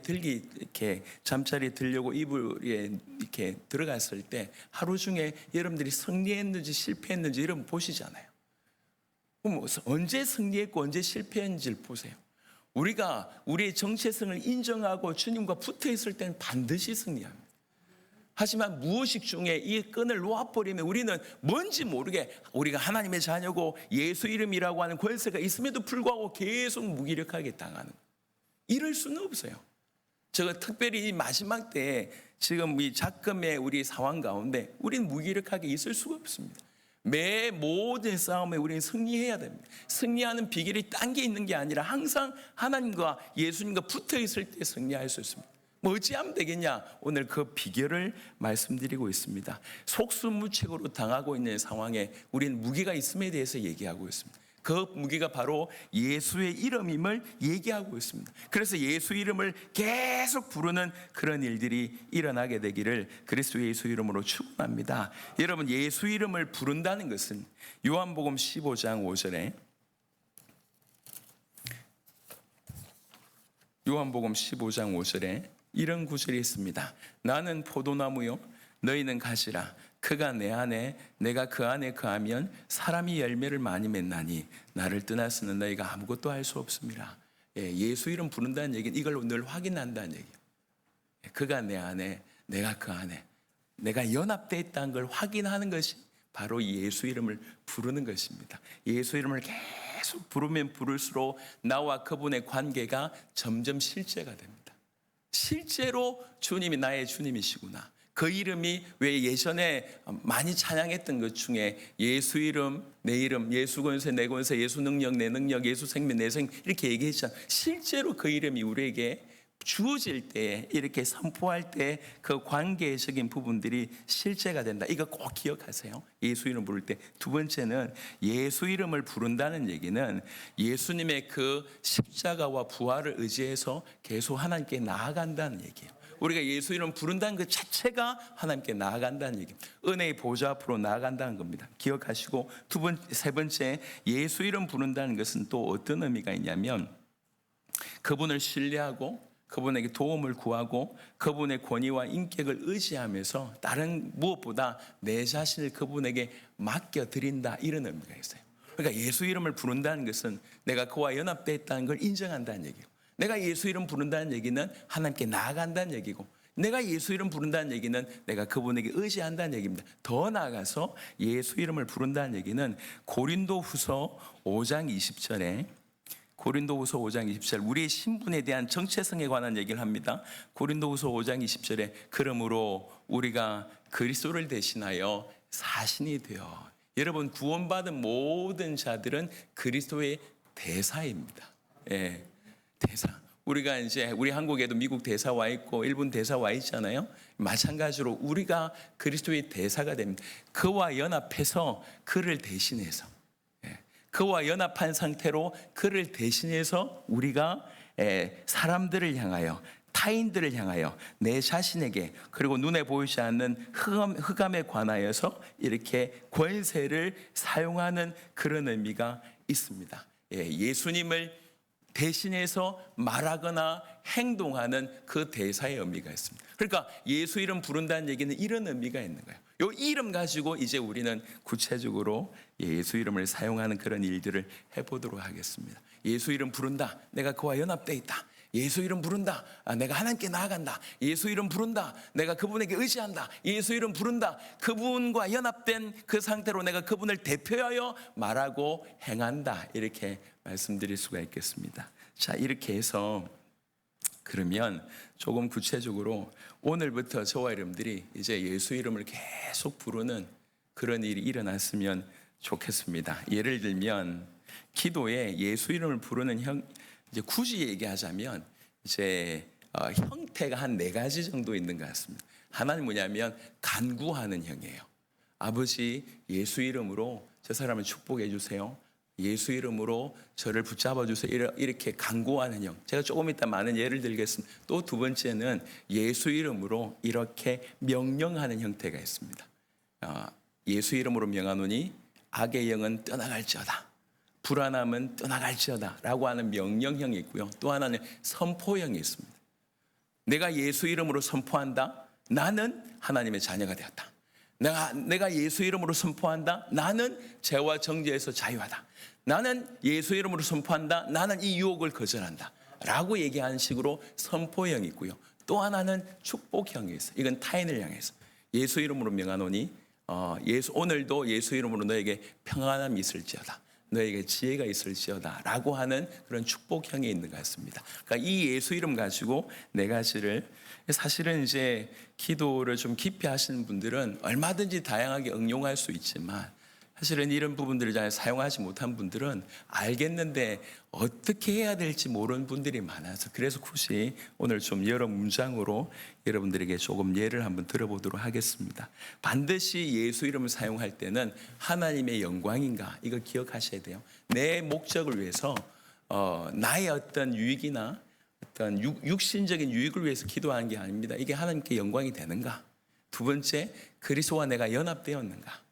Speaker 1: 들려고 이불에 이렇게 들어갔을 때 하루 중에 여러분들이 승리했는지 실패했는지 여러분 보시잖아요. 그럼 언제 승리했고 언제 실패했는지를 보세요. 우리가 우리의 정체성을 인정하고 주님과 붙어 있을 때는 반드시 승리합니다. 하지만 무의식 중에 이 끈을 놓아버리면 우리는 뭔지 모르게 우리가 하나님의 자녀고 예수 이름이라고 하는 권세가 있음에도 불구하고 계속 무기력하게 당하는 거예요. 이럴 수는 없어요. 제가 특별히 이 마지막 때에 지금 이 작금의 우리 상황 가운데 우리는 무기력하게 있을 수가 없습니다. 매 모든 싸움에 우리는 승리해야 됩니다. 승리하는 비결이 딴 게 있는 게 아니라 항상 하나님과 예수님과 붙어 있을 때 승리할 수 있습니다. 어찌하면 되겠냐? 오늘 그 비결을 말씀드리고 있습니다. 속수무책으로 당하고 있는 상황에 우리는 무기가 있음에 대해서 얘기하고 있습니다. 그 무기가 바로 예수의 이름임을 얘기하고 있습니다. 그래서 예수 이름을 계속 부르는 그런 일들이 일어나게 되기를 그리스도 예수 이름으로 축원합니다. 여러분, 예수 이름을 부른다는 것은 요한복음 15장 5절에 이런 구절이 있습니다. 나는 포도나무요 너희는 가지라. 그가 내 안에 내가 그 안에 거하면 사람이 열매를 많이 맺나니 나를 떠나서는 너희가 아무것도 할 수 없습니다. 예수 이름 부른다는 얘기는 이걸 늘 확인한다는 얘기예요. 그가 내 안에 내가 그 안에 내가 연합되어 있다는 걸 확인하는 것이 바로 예수 이름을 부르는 것입니다. 예수 이름을 계속 부르면 부를수록 나와 그분의 관계가 점점 실제가 됩니다. 실제로 주님이 나의 주님이시구나. 그 이름이 왜 예전에 많이 찬양했던 것 중에 예수 이름, 내 이름, 예수 권세, 내 권세, 예수 능력, 내 능력, 예수 생명, 내 생명 이렇게 얘기했잖아요. 실제로 그 이름이 우리에게 주어질 때, 이렇게 선포할 때 그 관계적인 부분들이 실제가 된다. 이거 꼭 기억하세요. 예수 이름 부를 때. 두 번째는 예수 이름을 부른다는 얘기는 예수님의 그 십자가와 부활을 의지해서 계속 하나님께 나아간다는 얘기예요. 우리가 예수 이름 부른다는 것 자체가 하나님께 나아간다는 얘기입니다. 은혜의 보좌 앞으로 나아간다는 겁니다. 기억하시고 세 번째, 예수 이름 부른다는 것은 또 어떤 의미가 있냐면 그분을 신뢰하고 그분에게 도움을 구하고 그분의 권위와 인격을 의지하면서 다른 무엇보다 내 자신을 그분에게 맡겨드린다, 이런 의미가 있어요. 그러니까 예수 이름을 부른다는 것은 내가 그와 연합되어 있다는 걸 인정한다는 얘기예요. 내가 예수 이름 부른다는 얘기는 하나님께 나아간다는 얘기고, 내가 예수 이름 부른다는 얘기는 내가 그분에게 의지한다는 얘기입니다. 더 나아가서 예수 이름을 부른다는 얘기는 고린도후서 5장 20절에 우리의 신분에 대한 정체성에 관한 얘기를 합니다. 고린도후서 5장 20절에 그러므로 우리가 그리스도를 대신하여 사신이 되어. 여러분, 구원받은 모든 자들은 그리스도의 대사입니다. 대사. 우리가 이제 우리 한국에도 미국 대사 와 있고 일본 대사 와 있잖아요. 마찬가지로 우리가 그리스도의 대사가 됩니다. 그와 연합해서 그를 대신해서 그와 연합한 상태로 그를 대신해서 우리가 사람들을 향하여, 타인들을 향하여, 내 자신에게, 그리고 눈에 보이지 않는 흑암에 관하여서 이렇게 권세를 사용하는 그런 의미가 있습니다. 예수님을 대신해서 말하거나 행동하는 그 대사의 의미가 있습니다. 그러니까 예수 이름 부른다는 얘기는 이런 의미가 있는 거예요. 이 이름 가지고 이제 우리는 구체적으로 예수 이름을 사용하는 그런 일들을 해보도록 하겠습니다. 예수 이름 부른다. 내가 그와 연합되어 있다. 예수 이름 부른다. 내가 하나님께 나아간다. 예수 이름 부른다. 내가 그분에게 의지한다. 예수 이름 부른다. 그분과 연합된 그 상태로 내가 그분을 대표하여 말하고 행한다. 이렇게 말씀드릴 수가 있겠습니다. 자, 이렇게 해서 그러면 조금 구체적으로 오늘부터 저와 여러분들이 이제 예수 이름을 계속 부르는 그런 일이 일어났으면 좋겠습니다. 예를 들면 기도에 예수 이름을 부르는 이제 굳이 얘기하자면 이제 형태가 한 4가지 정도 있는 것 같습니다. 하나는 뭐냐면 간구하는 형이에요. 아버지 예수 이름으로 저 사람을 축복해 주세요. 예수 이름으로 저를 붙잡아 주세요. 이렇게 간구하는 형. 제가 조금 이따 많은 예를 들겠습니다. 또 2번째는 예수 이름으로 이렇게 명령하는 형태가 있습니다. 예수 이름으로 명하노니 악의 영은 떠나갈지어다. 불안함은 떠나갈지어다 라고 하는 명령형이 있고요. 또 하나는 선포형이 있습니다. 내가 예수 이름으로 선포한다. 나는 하나님의 자녀가 되었다. 내가 예수 이름으로 선포한다. 나는 죄와 정죄에서 자유하다. 나는 예수 이름으로 선포한다. 나는 이 유혹을 거절한다 라고 얘기하는 식으로 선포형이 있고요. 또 하나는 축복형이 있어요. 이건 타인을 향해서 예수 이름으로 명하노니 오늘도 예수 이름으로 너에게 평안함이 있을지어다. 너에게 지혜가 있을지어다 라고 하는 그런 축복형이 있는 것 같습니다. 그러니까 이 예수 이름 가지고 4가지를, 사실은 이제 기도를 좀 깊이 하시는 분들은 얼마든지 다양하게 응용할 수 있지만 사실은 이런 부분들을 잘 사용하지 못한 분들은 알겠는데 어떻게 해야 될지 모르는 분들이 많아서, 그래서 굳이 오늘 좀 여러 문장으로 여러분들에게 조금 예를 한번 들어보도록 하겠습니다. 반드시 예수 이름을 사용할 때는 하나님의 영광인가 이거 기억하셔야 돼요. 내 목적을 위해서 나의 어떤 유익이나 어떤 육신적인 유익을 위해서 기도하는 게 아닙니다. 이게 하나님께 영광이 되는가. 2번째, 그리스도와 내가 연합되었는가.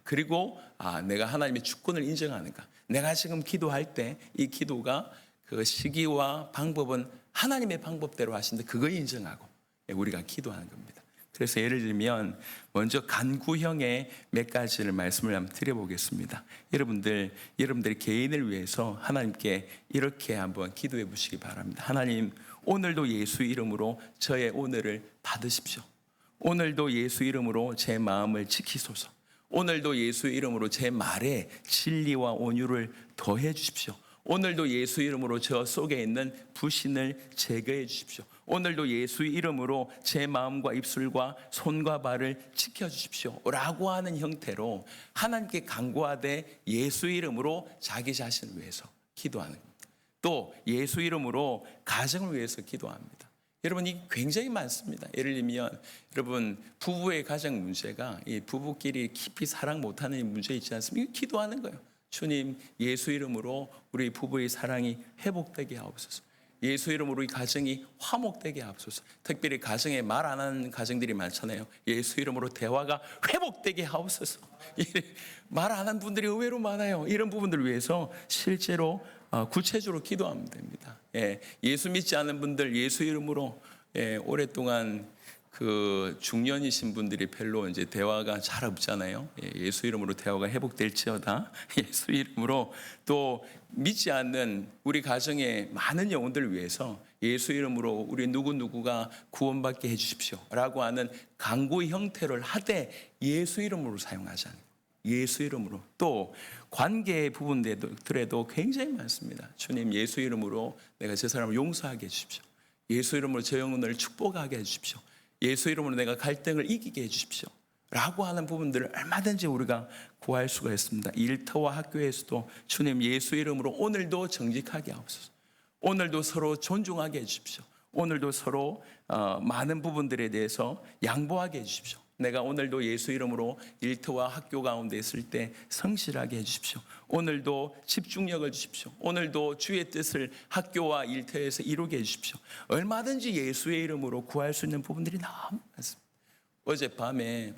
Speaker 1: 그리고 내가 하나님의 주권을 인정하는가. 내가 지금 기도할 때 이 기도가 그 시기와 방법은 하나님의 방법대로 하시는데 그거 인정하고 우리가 기도하는 겁니다. 그래서 예를 들면 먼저 간구형의 몇 가지를 말씀을 한번 드려보겠습니다. 여러분들이 개인을 위해서 하나님께 이렇게 한번 기도해 보시기 바랍니다. 하나님, 오늘도 예수 이름으로 저의 오늘을 받으십시오. 오늘도 예수 이름으로 제 마음을 지키소서. 오늘도 예수 이름으로 제 말에 진리와 온유를 더해 주십시오. 오늘도 예수 이름으로 저 속에 있는 불신을 제거해 주십시오. 오늘도 예수 이름으로 제 마음과 입술과 손과 발을 지켜주십시오 라고 하는 형태로 하나님께 간구하되 예수 이름으로 자기 자신을 위해서 기도하는 겁니다. 또 예수 이름으로 가정을 위해서 기도합니다. 여러분, 이 굉장히 많습니다. 예를 들면 여러분, 부부의 가정 문제가 이 부부끼리 깊이 사랑 못하는 문제 있지 않습니까? 기도하는 거예요. 주님, 예수 이름으로 우리 부부의 사랑이 회복되게 하옵소서. 예수 이름으로 이 가정이 화목되게 하옵소서. 특별히 가정에 말 안 하는 가정들이 많잖아요. 예수 이름으로 대화가 회복되게 하옵소서. 말 안 하는 분들이 의외로 많아요. 이런 부분들을 위해서 실제로 구체적으로 기도하면 됩니다. 예수 믿지 않는 분들 예수 이름으로 오랫동안 그 중년이신 분들이 별로 이제 대화가 잘 없잖아요. 예수 이름으로 대화가 회복될지어다. 예수 이름으로 또 믿지 않는 우리 가정의 많은 영혼들을 위해서 예수 이름으로 우리 누구누구가 구원받게 해주십시오 라고 하는 간구 형태를 하되 예수 이름으로 사용하자는 거예요. 예수 이름으로. 또 관계 부분들에도 굉장히 많습니다. 주님, 예수 이름으로 내가 저 사람을 용서하게 해주십시오. 예수 이름으로 저 영혼을 축복하게 해주십시오. 예수 이름으로 내가 갈등을 이기게 해주십시오 라고 하는 부분들을 얼마든지 우리가 구할 수가 있습니다. 일터와 학교에서도 주님, 예수 이름으로 오늘도 정직하게 하옵소서. 오늘도 서로 존중하게 해주십시오. 오늘도 서로 많은 부분들에 대해서 양보하게 해주십시오 내가 오늘도 예수 이름으로 일터와 학교 가운데 있을 때 성실하게 해주십시오. 오늘도 집중력을 주십시오. 오늘도 주의 뜻을 학교와 일터에서 이루게 해주십시오. 얼마든지 예수의 이름으로 구할 수 있는 부분들이 너무 많습니다. 어젯밤에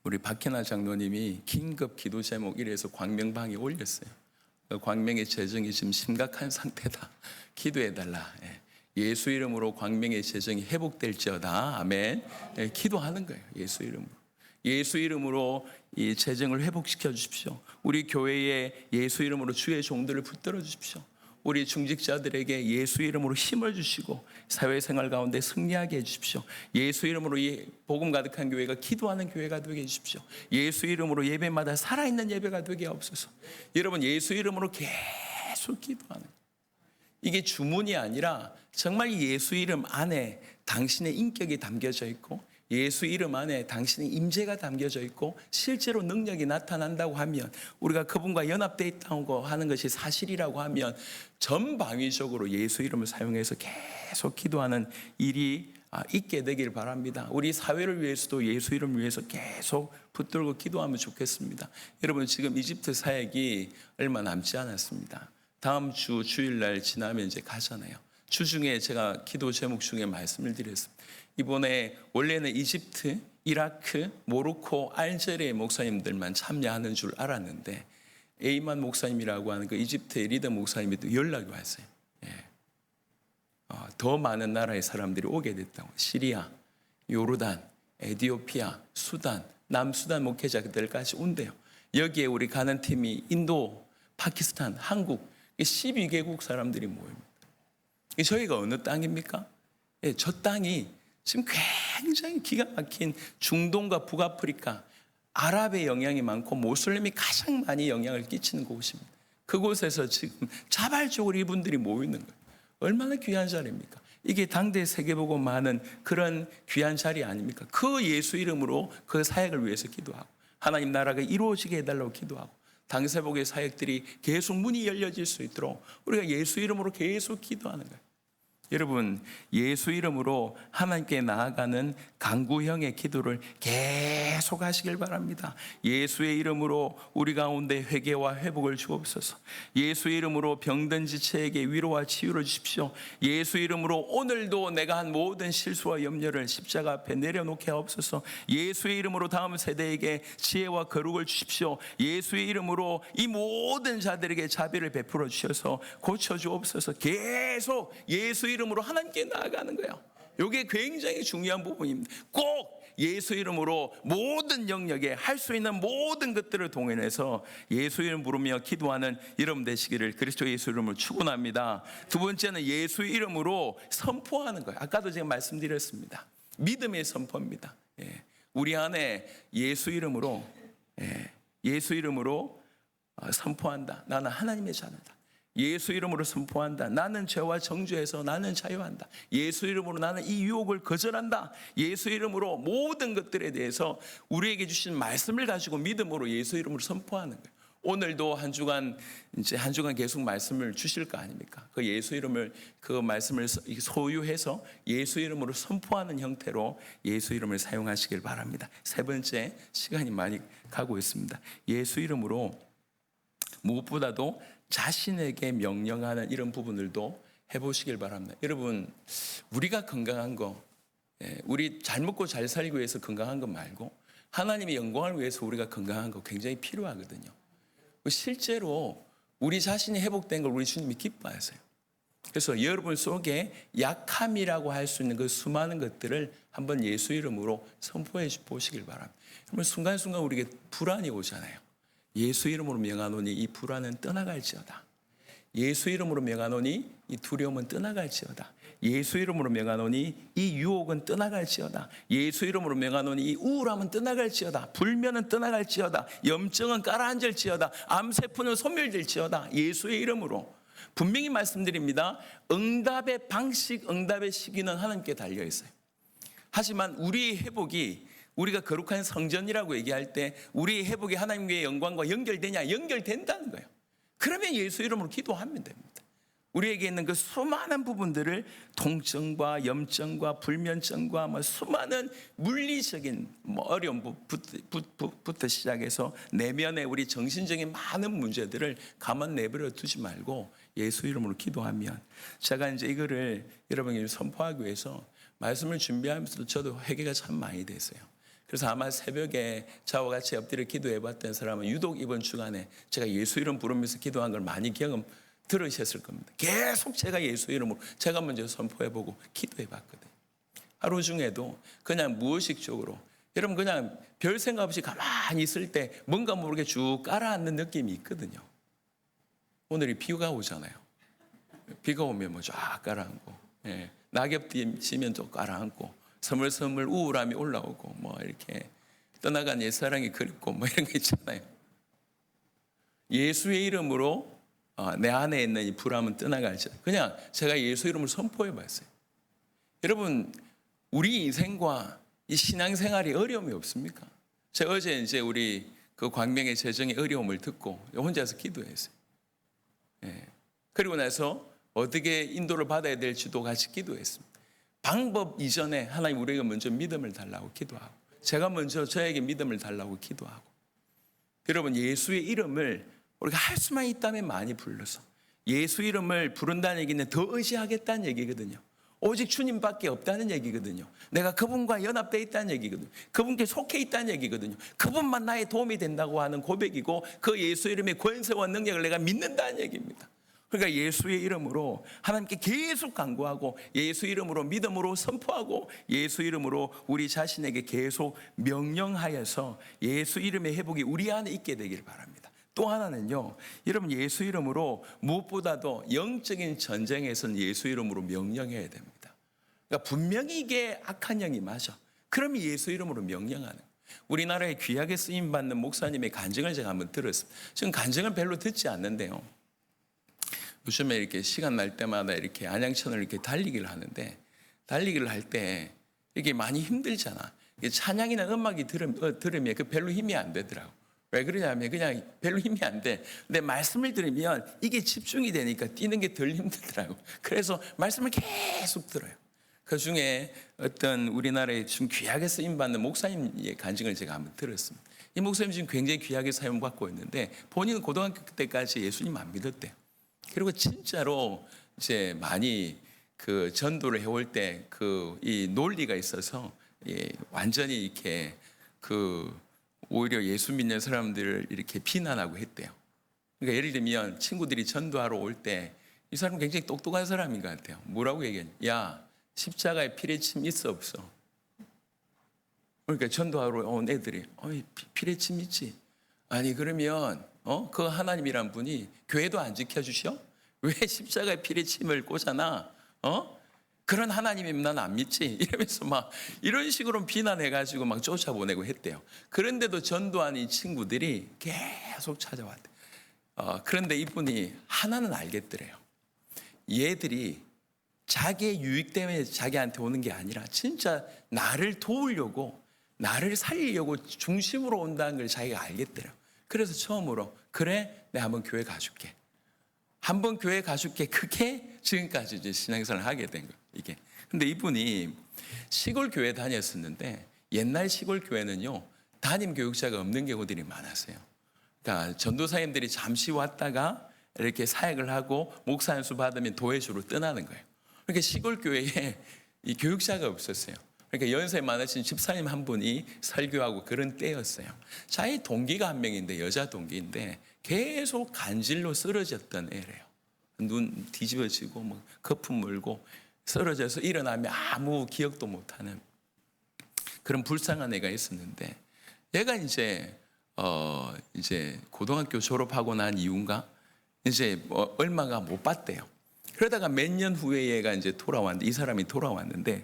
Speaker 1: 우리 박현아 장로님이 긴급 기도 제목 이래서 광명방에 올렸어요. 광명의 재정이 지금 심각한 상태다. 기도해달라. 예수 이름으로 광명의 재정이 회복될지어다. 아멘. 기도하는 거예요. 예수 이름으로. 예수 이름으로 이 재정을 회복시켜 주십시오. 우리 교회에 예수 이름으로 주의 종들을 붙들어 주십시오. 우리 중직자들에게 예수 이름으로 힘을 주시고 사회생활 가운데 승리하게 해주십시오. 예수 이름으로 이 복음 가득한 교회가 기도하는 교회가 되게 해주십시오. 예수 이름으로 예배마다 살아있는 예배가 되게 하옵소서. 여러분, 예수 이름으로 계속 기도하는 거예요. 이게 주문이 아니라 정말 예수 이름 안에 당신의 인격이 담겨져 있고 예수 이름 안에 당신의 임재가 담겨져 있고 실제로 능력이 나타난다고 하면, 우리가 그분과 연합되어 있다고 하는 것이 사실이라고 하면 전방위적으로 예수 이름을 사용해서 계속 기도하는 일이 있게 되길 바랍니다. 우리 사회를 위해서도 예수 이름을 위해서 계속 붙들고 기도하면 좋겠습니다. 여러분, 지금 이집트 사역이 얼마 남지 않았습니다. 다음 주 주일날 지나면 이제 가잖아요. 주중에 제가 기도 제목 중에 말씀을 드렸습니다. 이번에 원래는 이집트, 이라크, 모로코, 알제리의 목사님들만 참여하는 줄 알았는데 에이만 목사님이라고 하는 그 이집트의 리더 목사님이 또 연락이 왔어요. 더 많은 나라의 사람들이 오게 됐다고. 시리아, 요르단, 에티오피아, 수단, 남수단 목회자들까지 온대요. 여기에 우리 가는 팀이 인도, 파키스탄, 한국 12개국 사람들이 모입니다. 저희가 어느 땅입니까? 저 땅이 지금 굉장히 기가 막힌 중동과 북아프리카, 아랍의 영향이 많고 모슬림이 가장 많이 영향을 끼치는 곳입니다. 그곳에서 지금 자발적으로 이분들이 모이는 거예요. 얼마나 귀한 자리입니까? 이게 당대 세계보고 많은 그런 귀한 자리 아닙니까? 그 예수 이름으로 그 사역을 위해서 기도하고 하나님 나라가 이루어지게 해달라고 기도하고 당세복의 사역들이 계속 문이 열려질 수 있도록 우리가 예수 이름으로 계속 기도하는 거예요. 여러분, 예수 이름으로 하나님께 나아가는 강구형의 기도를 계속 하시길 바랍니다. 예수의 이름으로 우리 가운데 회개와 회복을 주옵소서. 예수의 이름으로 병든 지체에게 위로와 치유를 주십시오. 예수 이름으로 오늘도 내가 한 모든 실수와 염려를 십자가 앞에 내려놓게 하옵소서. 예수의 이름으로 다음 세대에게 지혜와 거룩을 주십시오. 예수의 이름으로 이 모든 자들에게 자비를 베풀어 주셔서 고쳐 주옵소서. 계속 예수 이름으로 하나님께 나아가는 거예요. 이게 굉장히 중요한 부분입니다. 꼭 예수 이름으로 모든 영역에 할 수 있는 모든 것들을 동원해서 예수 이름 부르며 기도하는 여러분 되시기를 그리스도 예수 이름으로 축원합니다. 두 번째는 예수 이름으로 선포하는 거예요. 아까도 제가 말씀드렸습니다. 믿음의 선포입니다. 우리 안에 예수 이름으로 선포한다. 나는 하나님의 자녀다. 예수 이름으로 선포한다. 나는 죄와 정죄에서 나는 자유한다. 예수 이름으로 나는 이 유혹을 거절한다. 예수 이름으로 모든 것들에 대해서 우리에게 주신 말씀을 가지고 믿음으로 예수 이름으로 선포하는 거예요. 오늘도 한 주간 계속 말씀을 주실 거 아닙니까? 그 예수 이름을, 그 말씀을 소유해서 예수 이름으로 선포하는 형태로 예수 이름을 사용하시길 바랍니다. 세 번째, 시간이 많이 가고 있습니다. 예수 이름으로 무엇보다도 자신에게 명령하는 이런 부분들도 해보시길 바랍니다. 여러분, 우리가 건강한 거, 우리 잘 먹고 잘 살기 위해서 건강한 거 말고 하나님의 영광을 위해서 우리가 건강한 거 굉장히 필요하거든요. 실제로 우리 자신이 회복된 걸 우리 주님이 기뻐하세요. 그래서 여러분 속에 약함이라고 할 수 있는 그 수많은 것들을 한번 예수 이름으로 선포해 보시길 바랍니다. 그러면 순간순간 우리에게 불안이 오잖아요. 예수 이름으로 명하노니 이 불안은 떠나갈지어다. 예수 이름으로 명하노니 이 두려움은 떠나갈지어다. 예수 이름으로 명하노니 이 유혹은 떠나갈지어다. 예수 이름으로 명하노니 이 우울함은 떠나갈지어다. 불면은 떠나갈지어다. 염증은 가라앉을지어다. 암세포는 소멸될지어다. 예수의 이름으로. 분명히 말씀드립니다. 응답의 방식, 응답의 시기는 하나님께 달려 있어요. 하지만 우리의 회복이, 우리가 거룩한 성전이라고 얘기할 때 우리의 회복이 하나님의 영광과 연결되냐? 연결된다는 거예요. 그러면 예수 이름으로 기도하면 됩니다. 우리에게 있는 그 수많은 부분들을 통증과 염증과 불면증과 수많은 물리적인 어려움부터 시작해서 내면의 우리 정신적인 많은 문제들을 가만 내버려 두지 말고 예수 이름으로 기도하면, 제가 이제 이거를 여러분에게 선포하기 위해서 말씀을 준비하면서도 저도 회개가 참 많이 됐어요. 그래서 아마 새벽에 저와 같이 엎드려 기도해 봤던 사람은 유독 이번 주간에 제가 예수 이름 부르면서 기도한 걸 많이 들으셨을 겁니다. 계속 제가 예수 이름으로 제가 먼저 선포해보고 기도해봤거든요. 하루 중에도 그냥 무의식적으로 여러분 그냥 별 생각 없이 가만히 있을 때 뭔가 모르게 쭉 깔아앉는 느낌이 있거든요. 오늘이 비가 오잖아요. 비가 오면 쫙 깔아앉고, 낙엽 지면 또 깔아앉고, 서물서물 우울함이 올라오고, 이렇게 떠나간 옛사랑이 그립고 이런 거 있잖아요. 예수의 이름으로 내 안에 있는 이 불안은 떠나갈지, 그냥 제가 예수 이름을 선포해 봤어요. 여러분, 우리 인생과 이 신앙생활이 어려움이 없습니까? 제가 어제 이제 우리 그 광명의 재정의 어려움을 듣고 혼자서 기도했어요. 그리고 나서 어떻게 인도를 받아야 될지도 같이 기도했습니다. 방법 이전에 하나님 우리에게 먼저 믿음을 달라고 기도하고, 제가 먼저 저에게 믿음을 달라고 기도하고, 여러분 예수의 이름을 우리가 할 수만 있다면 많이 불러서, 예수 이름을 부른다는 얘기는 더 의지하겠다는 얘기거든요. 오직 주님밖에 없다는 얘기거든요. 내가 그분과 연합되어 있다는 얘기거든요. 그분께 속해 있다는 얘기거든요. 그분만 나의 도움이 된다고 하는 고백이고, 그 예수 이름의 권세와 능력을 내가 믿는다는 얘기입니다. 그러니까 예수의 이름으로 하나님께 계속 간구하고, 예수 이름으로 믿음으로 선포하고, 예수 이름으로 우리 자신에게 계속 명령하여서 예수 이름의 회복이 우리 안에 있게 되기를 바랍니다. 또 하나는요, 여러분 예수 이름으로 무엇보다도 영적인 전쟁에서는 예수 이름으로 명령해야 됩니다. 그러니까 분명히 이게 악한 영이 맞아. 그러면 예수 이름으로 명령하는. 우리나라에 귀하게 쓰임받는 목사님의 간증을 제가 한번 들었습니다. 지금 간증을 별로 듣지 않는데요, 요즘에 이렇게 시간 날 때마다 이렇게 안양천을 이렇게 달리기를 하는데, 달리기를 할 때 이게 많이 힘들잖아. 찬양이나 음악이 들으면 그 별로 힘이 안 되더라고. 왜 그러냐면 그냥 별로 힘이 안 돼. 근데 말씀을 들으면 이게 집중이 되니까 뛰는 게 덜 힘들더라고. 그래서 말씀을 계속 들어요. 그 중에 어떤 우리나라에 지금 귀하게 쓰임받는 목사님의 간증을 제가 한번 들었습니다. 이 목사님 지금 굉장히 귀하게 사용받고 있는데, 본인은 고등학교 때까지 예수님 안 믿었대요. 그리고 진짜로 이제 많이 그 전도를 해올 때 이 논리가 있어서 완전히 이렇게 오히려 예수 믿는 사람들을 이렇게 비난하고 했대요. 그러니까 예를 들면 친구들이 전도하러 올 때 이 사람은 굉장히 똑똑한 사람인 것 같아요. 뭐라고 얘기하냐? 야, 십자가에 피뢰침 있어 없어? 그러니까 전도하러 온 애들이 피뢰침 있지. 아니 그러면 그 하나님이란 분이 교회도 안 지켜주셔? 왜 십자가에 피뢰침을 꽂아놔? 그런 하나님이면 난 안 믿지. 이러면서 이런 식으로 비난해가지고 쫓아보내고 했대요. 그런데도 전도한 이 친구들이 계속 찾아왔대요. 그런데 이분이 하나는 알겠더래요. 얘들이 자기의 유익 때문에 자기한테 오는 게 아니라 진짜 나를 도우려고, 나를 살리려고 중심으로 온다는 걸 자기가 알겠더래요. 그래서 처음으로 그래, 내가 한번 교회 가줄게. 한번 교회 가줄게. 그게 지금까지 이제 신앙생활을 하게 된 거예요. 이게. 근데 이분이 시골 교회 다녔었는데, 옛날 시골 교회는요, 담임 교육자가 없는 경우들이 많았어요. 그러니까 전도사님들이 잠시 왔다가 이렇게 사역을 하고 목사 안수 받으면 도회주로 떠나는 거예요. 그러니까 시골 교회에 이 교육자가 없었어요. 그러니까 연세 많으신 집사님 한 분이 설교하고 그런 때였어요. 자기 동기가 한 명인데, 여자 동기인데 계속 간질로 쓰러졌던 애래요. 눈 뒤집어지고 거품 물고 쓰러져서 일어나면 아무 기억도 못하는 그런 불쌍한 애가 있었는데, 얘가 이제 고등학교 졸업하고 난 이후인가 이제 얼마가 못 봤대요. 그러다가 몇 년 후에 얘가 이제 이 사람이 돌아왔는데,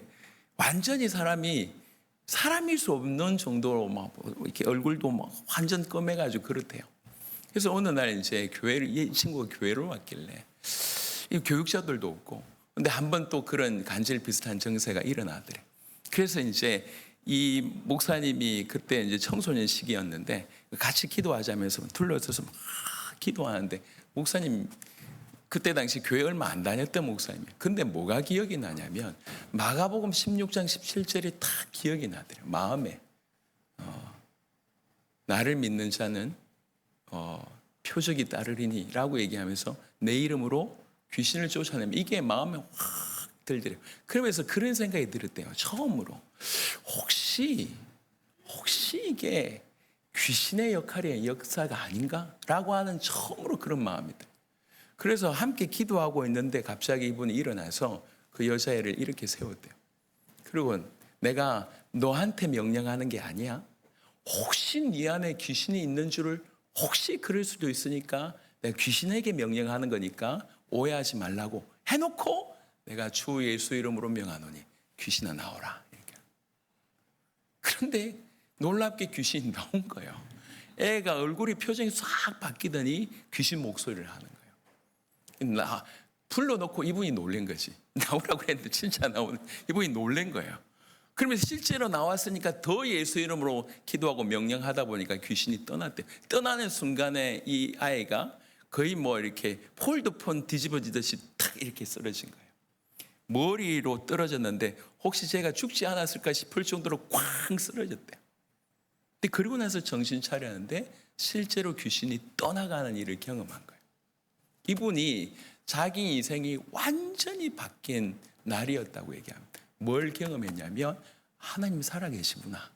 Speaker 1: 완전히 사람일 수 없는 정도로 이렇게 얼굴도 완전 검해가지고 그렇대요. 그래서 어느 날 이제 이 친구가 교회를 왔길래, 이 교육자들도 없고, 근데 한 번 또 그런 간질 비슷한 증세가 일어나더래. 그래서 이제 이 목사님이 그때 이제 청소년 시기였는데 같이 기도하자면서 둘러서서 막 기도하는데, 목사님 그때 당시 교회 얼마 안 다녔던 목사님이에요. 근데 뭐가 기억이 나냐면 마가복음 16장 17절이 다 기억이 나더래요. 마음에 나를 믿는 자는 표적이 따르리니 라고 얘기하면서 내 이름으로 귀신을 쫓아내면 이게 마음에 확 들더래요. 그러면서 그런 생각이 들었대요. 처음으로 혹시 이게 귀신의 역사가 아닌가라고 하는 처음으로 그런 마음이 들어요. 그래서 함께 기도하고 있는데 갑자기 이분이 일어나서 그 여자애를 이렇게 세웠대요. 그리고 내가 너한테 명령하는 게 아니야. 혹시 네 안에 귀신이 있는 줄을 혹시 그럴 수도 있으니까 내가 귀신에게 명령하는 거니까 오해하지 말라고 해놓고 내가 주 예수 이름으로 명하노니 귀신아 나오라. 이렇게. 그런데 놀랍게 귀신이 나온 거예요. 애가 얼굴이 표정이 싹 바뀌더니 귀신 목소리를 하는 거예요. 불러놓고 이분이 놀란 거지. 나오라고 했는데 진짜 나오는 이분이 놀란 거예요. 그러면서 실제로 나왔으니까 더 예수 이름으로 기도하고 명령하다 보니까 귀신이 떠났대요. 떠나는 순간에 이 아이가 거의 뭐 이렇게 폴드폰 뒤집어지듯이 탁 이렇게 쓰러진 거예요. 머리로 떨어졌는데 혹시 제가 죽지 않았을까 싶을 정도로 쾅 쓰러졌대요. 근데 그러고 나서 정신 차렸는데 실제로 귀신이 떠나가는 일을 경험한 거예요. 이분이 자기 인생이 완전히 바뀐 날이었다고 얘기합니다. 뭘 경험했냐면 하나님 살아계시구나.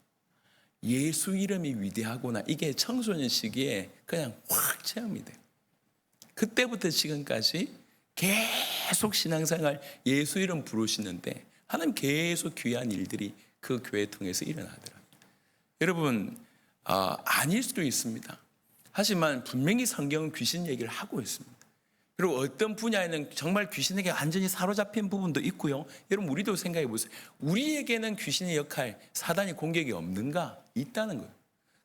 Speaker 1: 예수 이름이 위대하구나. 이게 청소년 시기에 그냥 확 체험이 돼요. 그때부터 지금까지 계속 신앙생활 예수 이름 부르시는데 하나님 계속 귀한 일들이 그 교회 통해서 일어나더라고요. 여러분 아닐 수도 있습니다. 하지만 분명히 성경은 귀신 얘기를 하고 있습니다. 그리고 어떤 분야에는 정말 귀신에게 완전히 사로잡힌 부분도 있고요. 여러분 우리도 생각해 보세요. 우리에게는 귀신의 역할, 사단이 공격이 없는가? 있다는 거예요.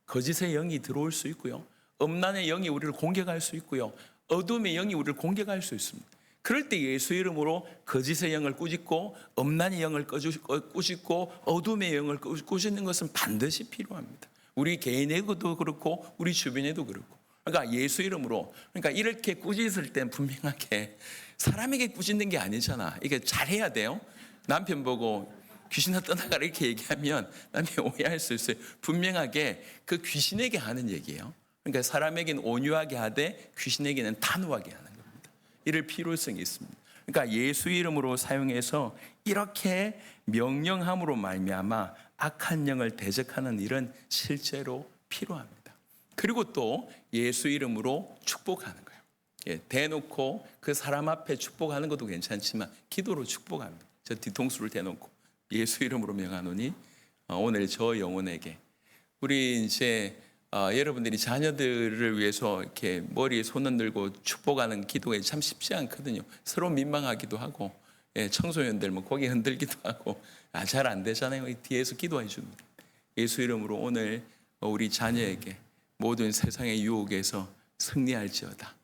Speaker 1: 거짓의 영이 들어올 수 있고요. 음란의 영이 우리를 공격할 수 있고요. 어둠의 영이 우리를 공격할 수 있습니다. 그럴 때 예수 이름으로 거짓의 영을 꾸짖고 음란의 영을 꾸짖고 어둠의 영을 꾸짖는 것은 반드시 필요합니다. 우리 개인에도 그렇고 우리 주변에도 그렇고. 그러니까 예수 이름으로, 그러니까 이렇게 꾸짖을 땐 분명하게 사람에게 꾸짖는 게 아니잖아. 이게 잘해야 돼요. 남편 보고 귀신아 떠나가라 이렇게 얘기하면 남편이 오해할 수 있어요. 분명하게 그 귀신에게 하는 얘기예요. 그러니까 사람에게는 온유하게 하되 귀신에게는 단호하게 하는 겁니다. 이럴 필요성이 있습니다. 그러니까 예수 이름으로 사용해서 이렇게 명령함으로 말미암아 악한 영을 대적하는 일은 실제로 필요합니다. 그리고 또 예수 이름으로 축복하는 거예요. 대놓고 그 사람 앞에 축복하는 것도 괜찮지만 기도로 축복합니다. 저 뒤통수를 대놓고 예수 이름으로 명하노니 오늘 저 영혼에게 우리 이제 여러분들이 자녀들을 위해서 이렇게 머리에 손을 들고 축복하는 기도가 참 쉽지 않거든요. 서로 민망하기도 하고 청소년들 뭐 고개 흔들기도 하고 잘 안 되잖아요. 뒤에서 기도해 줍니다. 예수 이름으로 오늘 우리 자녀에게 모든 세상의 유혹에서 승리할지어다.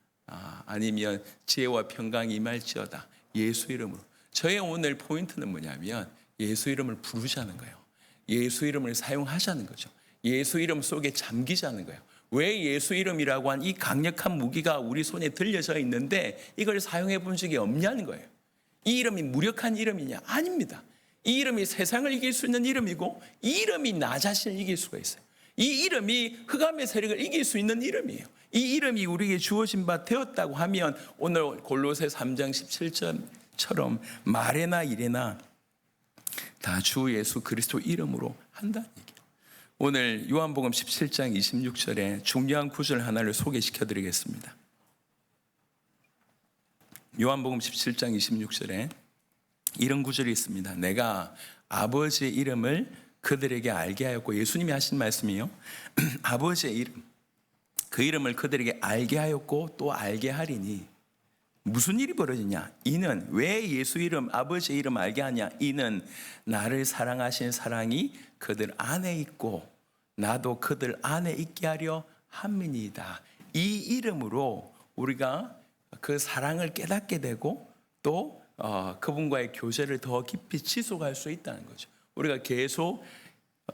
Speaker 1: 아니면 지혜와 평강이 임할지어다. 예수 이름으로. 저의 오늘 포인트는 뭐냐면 예수 이름을 부르자는 거예요. 예수 이름을 사용하자는 거죠. 예수 이름 속에 잠기자는 거예요. 왜 예수 이름이라고 한 이 강력한 무기가 우리 손에 들려져 있는데 이걸 사용해 본 적이 없냐는 거예요. 이 이름이 무력한 이름이냐? 아닙니다. 이 이름이 세상을 이길 수 있는 이름이고 이 이름이 나 자신을 이길 수가 있어요. 이 이름이 흑암의 세력을 이길 수 있는 이름이에요. 이 이름이 우리에게 주어진 바 되었다고 하면 오늘 골로새 3장 17절처럼 말에나 일에나 다 주 예수 그리스도 이름으로 한다는 얘기예요. 오늘 요한복음 17장 26절에 중요한 구절 하나를 소개시켜 드리겠습니다. 요한복음 17장 26절에 이런 구절이 있습니다. 내가 아버지의 이름을 그들에게 알게 하였고, 예수님이 하신 말씀이요. 아버지의 이름, 그 이름을 그들에게 알게 하였고 또 알게 하리니 무슨 일이 벌어지냐? 이는 왜 예수 이름, 아버지의 이름 알게 하냐? 이는 나를 사랑하신 사랑이 그들 안에 있고 나도 그들 안에 있게 하려 함이니이다. 이 이름으로 우리가 그 사랑을 깨닫게 되고 또 그분과의 교제를 더 깊이 지속할 수 있다는 거죠. 우리가 계속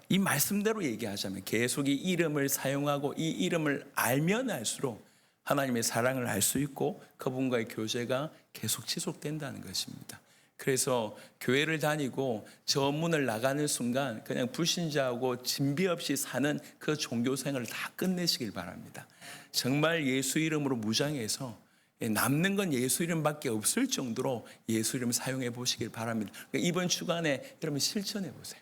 Speaker 1: 이 말씀대로 얘기하자면 계속 이 이름을 사용하고 이 이름을 알면 알수록 하나님의 사랑을 알 수 있고 그분과의 교제가 계속 지속된다는 것입니다. 그래서 교회를 다니고 저 문을 나가는 순간 그냥 불신자하고 진비 없이 사는 그 종교 생활을 다 끝내시길 바랍니다. 정말 예수 이름으로 무장해서 남는 건 예수 이름밖에 없을 정도로 예수 이름 사용해 보시길 바랍니다. 그러니까 이번 주간에 여러분 실천해 보세요.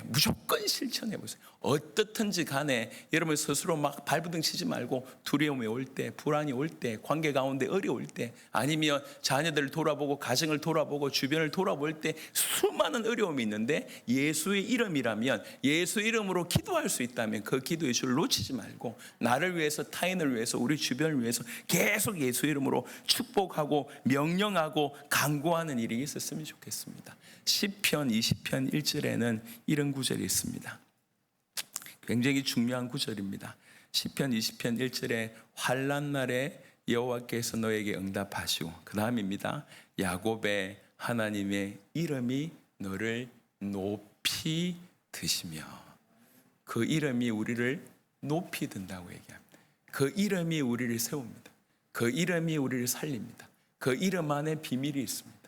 Speaker 1: 무조건 실천해 보세요. 어떻든지 간에 여러분 스스로 막 발부둥 치지 말고 두려움이 올 때, 불안이 올 때, 관계 가운데 어려울 때, 아니면 자녀들을 돌아보고 가정을 돌아보고 주변을 돌아볼 때 수많은 어려움이 있는데 예수의 이름이라면, 예수 이름으로 기도할 수 있다면 그 기도의 줄을 놓치지 말고 나를 위해서, 타인을 위해서, 우리 주변을 위해서 계속 예수 이름으로 축복하고 명령하고 간구하는 일이 있었으면 좋겠습니다. 시편 20편 1절에는 이런 구절이 있습니다. 굉장히 중요한 구절입니다. 시편 20편 1절에 환난 날에 여호와께서 너에게 응답하시고, 그 다음입니다. 야곱의 하나님의 이름이 너를 높이 드시며, 그 이름이 우리를 높이 든다고 얘기합니다. 그 이름이 우리를 세웁니다. 그 이름이 우리를 살립니다. 그 이름 안에 비밀이 있습니다.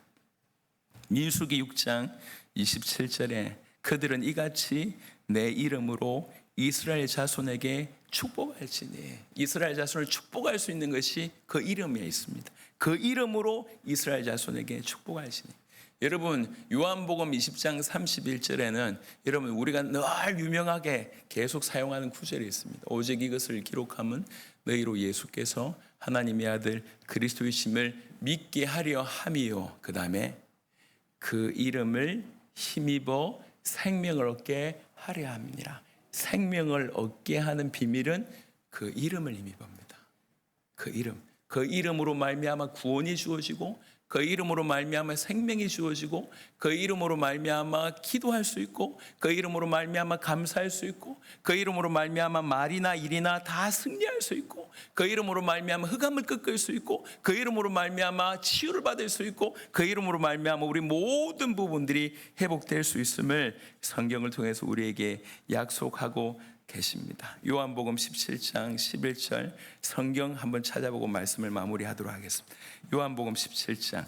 Speaker 1: 민수기 6장 27절에 그들은 이같이 내 이름으로 이스라엘 자손에게 축복할지니, 이스라엘 자손을 축복할 수 있는 것이 그 이름에 있습니다. 그 이름으로 이스라엘 자손에게 축복할지니. 여러분, 요한복음 20장 31절에는 여러분 우리가 늘 유명하게 계속 사용하는 구절이 있습니다. 오직 이것을 기록함은 너희로 예수께서 하나님의 아들 그리스도이심을 믿게 하려 함이요, 그 다음에 그 이름을 힘입어 생명을 얻게 하려 함이니라. 생명을 얻게 하는 비밀은 그 이름을 힘입어입니다. 그 이름, 그 이름으로 말미암아 구원이 주어지고, 그 이름으로 말미암아 생명이 주어지고, 그 이름으로 말미암아 기도할 수 있고, 그 이름으로 말미암아 감사할 수 있고, 그 이름으로 말미암아 말이나 일이나 다 승리할 수 있고, 그 이름으로 말미암아 흑암을 꺾을 수 있고, 그 이름으로 말미암아 치유를 받을 수 있고, 그 이름으로 말미암아 우리 모든 부분들이 회복될 수 있음을 성경을 통해서 우리에게 약속하고 계십니다. 요한복음 17장 11절 성경 한번 찾아보고 말씀을 마무리하도록 하겠습니다. 요한복음 17장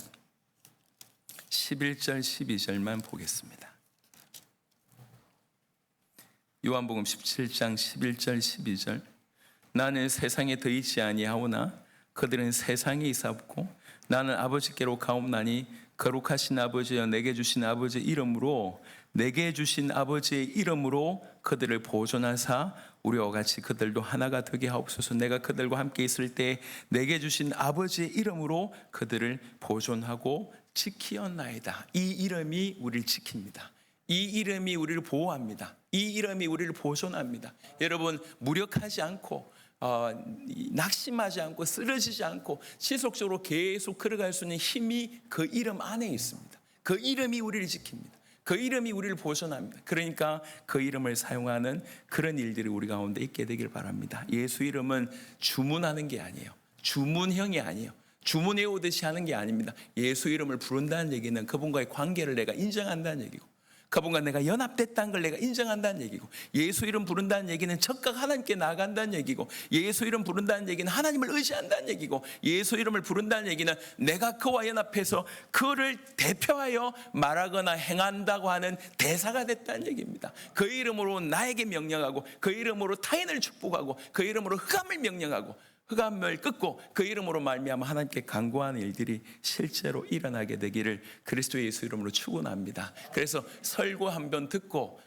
Speaker 1: 11절 12절만 보겠습니다. 요한복음 17장 11절 12절 나는 세상에 더 있지 아니하오나 그들은 세상에 있사옵고 나는 아버지께로 가옵나니 거룩하신 아버지여 내게 주신 아버지의 이름으로, 내게 주신 아버지의 이름으로 그들을 보존하사 우리와 같이 그들도 하나가 되게 하옵소서. 내가 그들과 함께 있을 때 내게 주신 아버지의 이름으로 그들을 보존하고 지키었나이다. 이 이름이 우리를 지킵니다. 이 이름이 우리를 보호합니다. 이 이름이 우리를 보존합니다. 여러분, 무력하지 않고 낙심하지 않고 쓰러지지 않고 지속적으로 계속 걸어갈 수 있는 힘이 그 이름 안에 있습니다. 그 이름이 우리를 지킵니다. 그 이름이 우리를 보존합니다. 그러니까 그 이름을 사용하는 그런 일들이 우리 가운데 있게 되길 바랍니다. 예수 이름은 주문하는 게 아니에요. 주문형이 아니에요. 주문해 오듯이 하는 게 아닙니다. 예수 이름을 부른다는 얘기는 그분과의 관계를 내가 인정한다는 얘기고, 그분과 내가 연합됐다는 걸 내가 인정한다는 얘기고, 예수 이름 부른다는 얘기는 적각 하나님께 나아간다는 얘기고, 예수 이름 부른다는 얘기는 하나님을 의지한다는 얘기고, 예수 이름을 부른다는 얘기는 내가 그와 연합해서 그를 대표하여 말하거나 행한다고 하는 대사가 됐다는 얘기입니다. 그 이름으로 나에게 명령하고, 그 이름으로 타인을 축복하고, 그 이름으로 흑암을 명령하고 흑암을 끊고 그 이름으로 말미암아 하나님께 간구하는 일들이 실제로 일어나게 되기를 그리스도 예수 이름으로 축원합니다. 그래서 설교 한번 듣고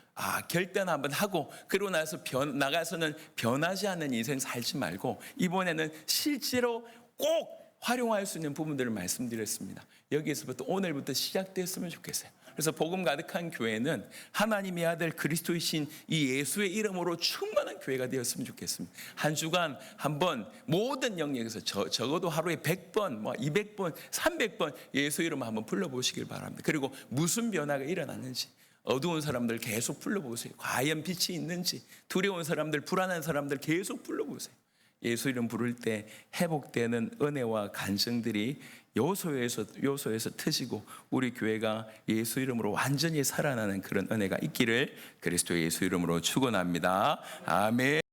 Speaker 1: 결단 한번 하고 그러고 나서 나가서는 변하지 않는 인생 살지 말고 이번에는 실제로 꼭 활용할 수 있는 부분들을 말씀드렸습니다. 여기에서부터 오늘부터 시작됐으면 좋겠어요. 그래서 복음 가득한 교회는 하나님의 아들 그리스도이신 이 예수의 이름으로 충만한 교회가 되었으면 좋겠습니다. 한 주간 한번 모든 영역에서 적어도 하루에 100번, 200번, 300번 예수 이름 한번 불러보시길 바랍니다. 그리고 무슨 변화가 일어났는지, 어두운 사람들 계속 불러보세요. 과연 빛이 있는지, 두려운 사람들, 불안한 사람들 계속 불러보세요. 예수 이름 부를 때 회복되는 은혜와 간증들이 요소에서 터지고 우리 교회가 예수 이름으로 완전히 살아나는 그런 은혜가 있기를 그리스도 예수 이름으로 축원합니다. 아멘.